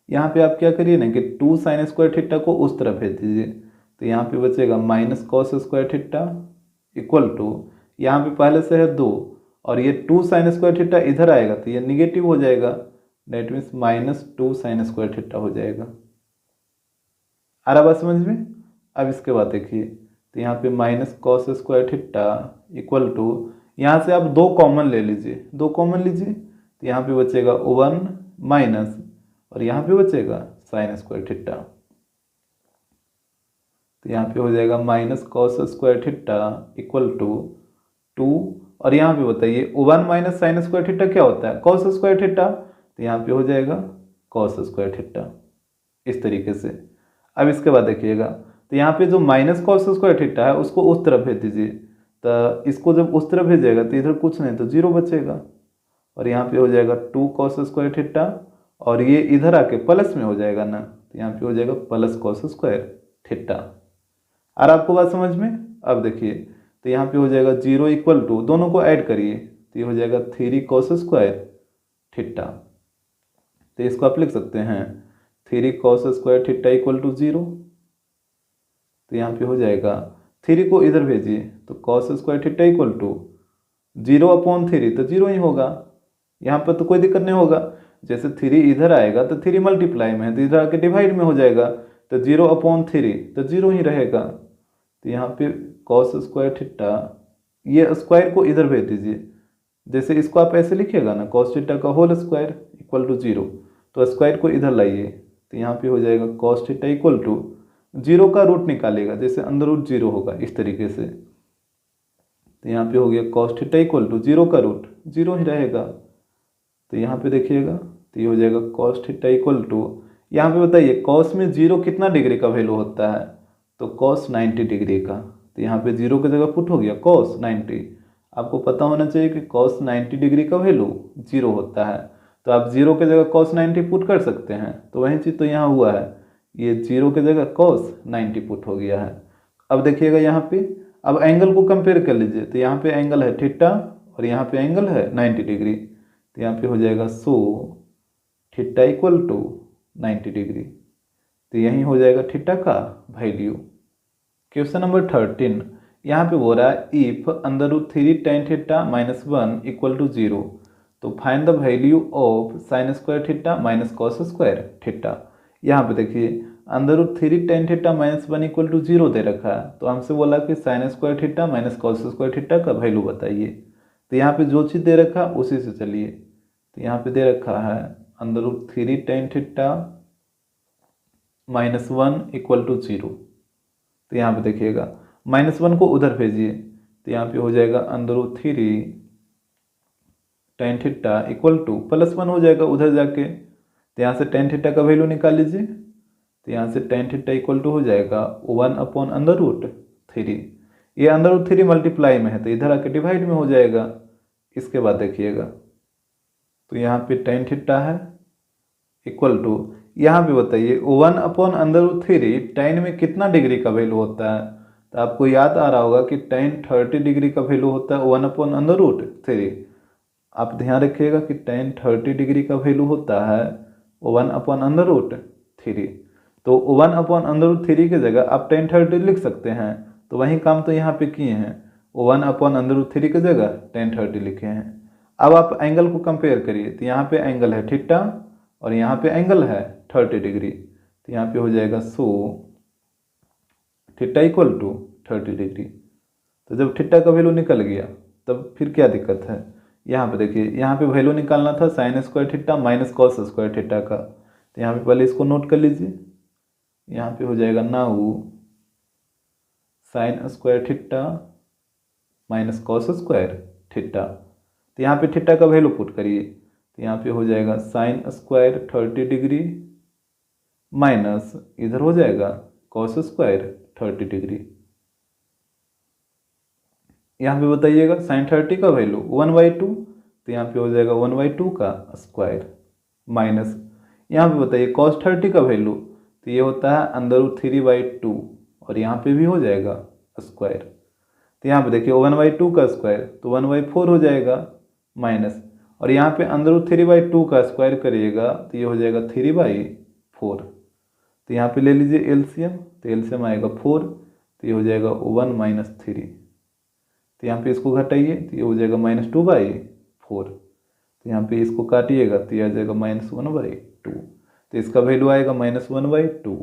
Speaker 1: यहाँ पे आप क्या करिए ना कि 2 साइन स्क्वायर थीटा को उस तरफ भेज दीजिए, तो यहाँ पे बचेगा minus cos square theta equal to, यहाँ पे पहले से है 2 और ये 2 साइन स्क्वायर थीटा इधर आएगा तो ये निगेटिव हो जाएगा, that means minus 2 sine square theta हो जाएगा। आ रहा बात समझ में। अब इसके बाद देखिए, तो यहाँ पे minus cos square theta equal to, यहाँ से आप 2 कॉमन ले लीजिए, 2 कॉमन लीजिए, तो यहाँ पे बचेगा 1 माइनस और यहाँ पे बचेगा साइन स्क्वायर थीटा, तो यहाँ पे हो जाएगा minus cos square theta equal to 2 और यहाँ पे बताइए 1 माइनस साइन स्क्वायर थीटा क्या होता है, कॉस स्क्वायर थीटा, तो यहाँ पे हो जाएगा कॉस स्क्वायर थीटा इस तरीके से। अब इसके बाद देखिएगा, तो यहाँ पे जो माइनस कॉस स्क्वायर थीटा है उसको उस तरफ भेज दीजिए, तो इसको जब उस तरफ भेजेगा तो इधर कुछ नहीं तो 0 बचेगा और यहाँ पे हो जाएगा 2 कॉस स्क्वायर थीटा और ये इधर आके प्लस में हो जाएगा ना, तो यहाँ पे हो जाएगा प्लस कॉस स्क्वायर थीटा। और आपको बात समझ में। अब देखिए, तो यहाँ पे हो जाएगा 0 इक्वल टू, दोनों को ऐड करिए तो ये हो जाएगा 3 कॉस स्क्वायर थीटा, तो इसको आप लिख सकते हैं 3 cos square theta equal to 0। तो यहाँ पे हो जाएगा 3 को इधर भेजिए तो cos square theta equal to 0/3, तो 0 ही होगा, यहाँ पर तो कोई दिक्कत नहीं होगा। जैसे 3 इधर आएगा तो 3 मल्टीप्लाई में है तो इधर आके डिवाइड में हो जाएगा, तो 0/3 तो 0 ही रहेगा। तो यहाँ पे कॉस स्क्वायर थीटा, ये स्क्वायर को इधर भेज दीजिए, जैसे इसको आप ऐसे लिखिएगा ना कॉस थीटा का होल स्क्वायर इक्वल टू 0, तो स्क्वायर को इधर लाइए तो यहाँ पे हो जाएगा कॉस थीटा इक्वल टू 0 का रूट निकालेगा, जैसे अंदर रूट 0 होगा इस तरीके से, तो यहाँ पे हो गया कॉस थीटा इक्वल टू 0 का रूट 0 ही रहेगा। तो यहाँ पे देखिएगा, तो ये हो जाएगा कॉस थीटा इक्वल टू, यहाँ पे बताइए कॉस में 0 कितना डिग्री का वैल्यू होता है, तो कॉस 90 डिग्री का, तो यहाँ पे 0 की जगह पुट हो गया कॉस 90। आपको पता होना चाहिए कि कॉस 90 डिग्री का वैल्यू 0 होता है, तो आप 0 की जगह कॉस 90 पुट कर सकते हैं, तो वही चीज़ तो यहाँ हुआ है, ये 0 की जगह कॉस 90 पुट हो गया है। अब देखिएगा यहाँ पे, अब एंगल को कंपेयर कर लीजिए, तो यहाँ पे एंगल है थीटा और यहाँ पे एंगल है 90 डिग्री, तो यहाँ पे हो जाएगा so theta equal to 90 degree, तो यही हो जाएगा थीटा का वैल्यू। क्वेश्चन नंबर 13, यहाँ पे हो रहा है if under root 3 tan theta minus 1 equal to 0, तो find the value of sine square theta minus cos square theta. यहाँ पे देखिए under root 3 tan theta minus 1 equal to 0 दे रखा है, तो हमसे बोला कि sine square theta minus cos square theta का वैल्यू बताइए। तो यहाँ पे जो चीज़ दे रखा है उसी से चलिए, तो यहाँ पे दे रखा है under root 3 tan theta minus 1 equal to 0, तो यहाँ पे देखिएगा -1 को उधर भेजिए, तो यहाँ पे हो जाएगा under root 3 tan theta equal to +1 हो जाएगा उधर जाके, तो यहाँ से tan थीटा का वैल्यू निकाल लीजिए, तो यहाँ से tan थीटा इक्वल टू हो जाएगा 1/√3। ये अंडर रूट 3 मल्टीप्लाई में है तो इधर आके डिवाइड में हो जाएगा। इसके बाद देखिएगा, तो यहाँ पे tan थीटा है इक्वल टू, यहाँ पे बताइए 1/√3 tan में कितना डिग्री का वैल्यू होता है, तो आपको याद आ रहा होगा कि tan 30 डिग्री का वैल्यू होता है 1/√3। आप ध्यान रखिएगा कि tan 30 डिग्री का वैल्यू होता है 1/√3, तो 1/√3 की जगह आप tan 30 लिख सकते हैं, तो वही काम तो यहाँ पे किए हैं, 1/√3 की जगह tan 30 लिखे हैं। अब आप एंगल को कंपेयर करिए, तो यहाँ पे एंगल है थीटा और यहाँ पे एंगल है 30 डिग्री, तो यहाँ पे हो जाएगा so theta equal to 30 degree. तो जब थीटा का वैल्यू निकल गया तब फिर क्या दिक्कत है, यहाँ पे देखिए, यहाँ पे वैल्यू निकालना था sign square theta minus cos square theta का, तो यहाँ पे पहले इसको नोट कर लीजिए, यहाँ पे हो जाएगा now sine square theta minus cos square theta. तो यहाँ पे थीटा का वैल्यू पुट करिए, तो यहाँ पे हो जाएगा साइन स्क्वायर 30 डिग्री माइनस इधर हो जाएगा कॉस स्क्वायर 30 डिग्री। यहाँ पे बताइएगा साइन 30 का वैल्यू 1/2, तो यहाँ पे हो जाएगा 1/2 का स्क्वायर माइनस यहाँ पे बताइए कॉस 30 का वैल्यू, तो ये होता है √3/2 और यहाँ पे भी हो जाएगा स्क्वायर। तो यहाँ पे देखिए 1/2 का स्क्वायर तो 1/4 हो जाएगा माइनस, और यहाँ पे √3/2 का स्क्वायर करिएगा तो ये हो जाएगा 3/4। तो यहाँ पे ले लीजिए एलसीएम, तो एलसीएम आएगा 4, तो ये हो जाएगा 1 - 3। तो यहाँ पे इसको घटाइए तो ये हो जाएगा -2/4। तो यहाँ पे इसको काटिएगा तो ये आ जाएगा -1/2। तो इसका वैल्यू आएगा -1/2।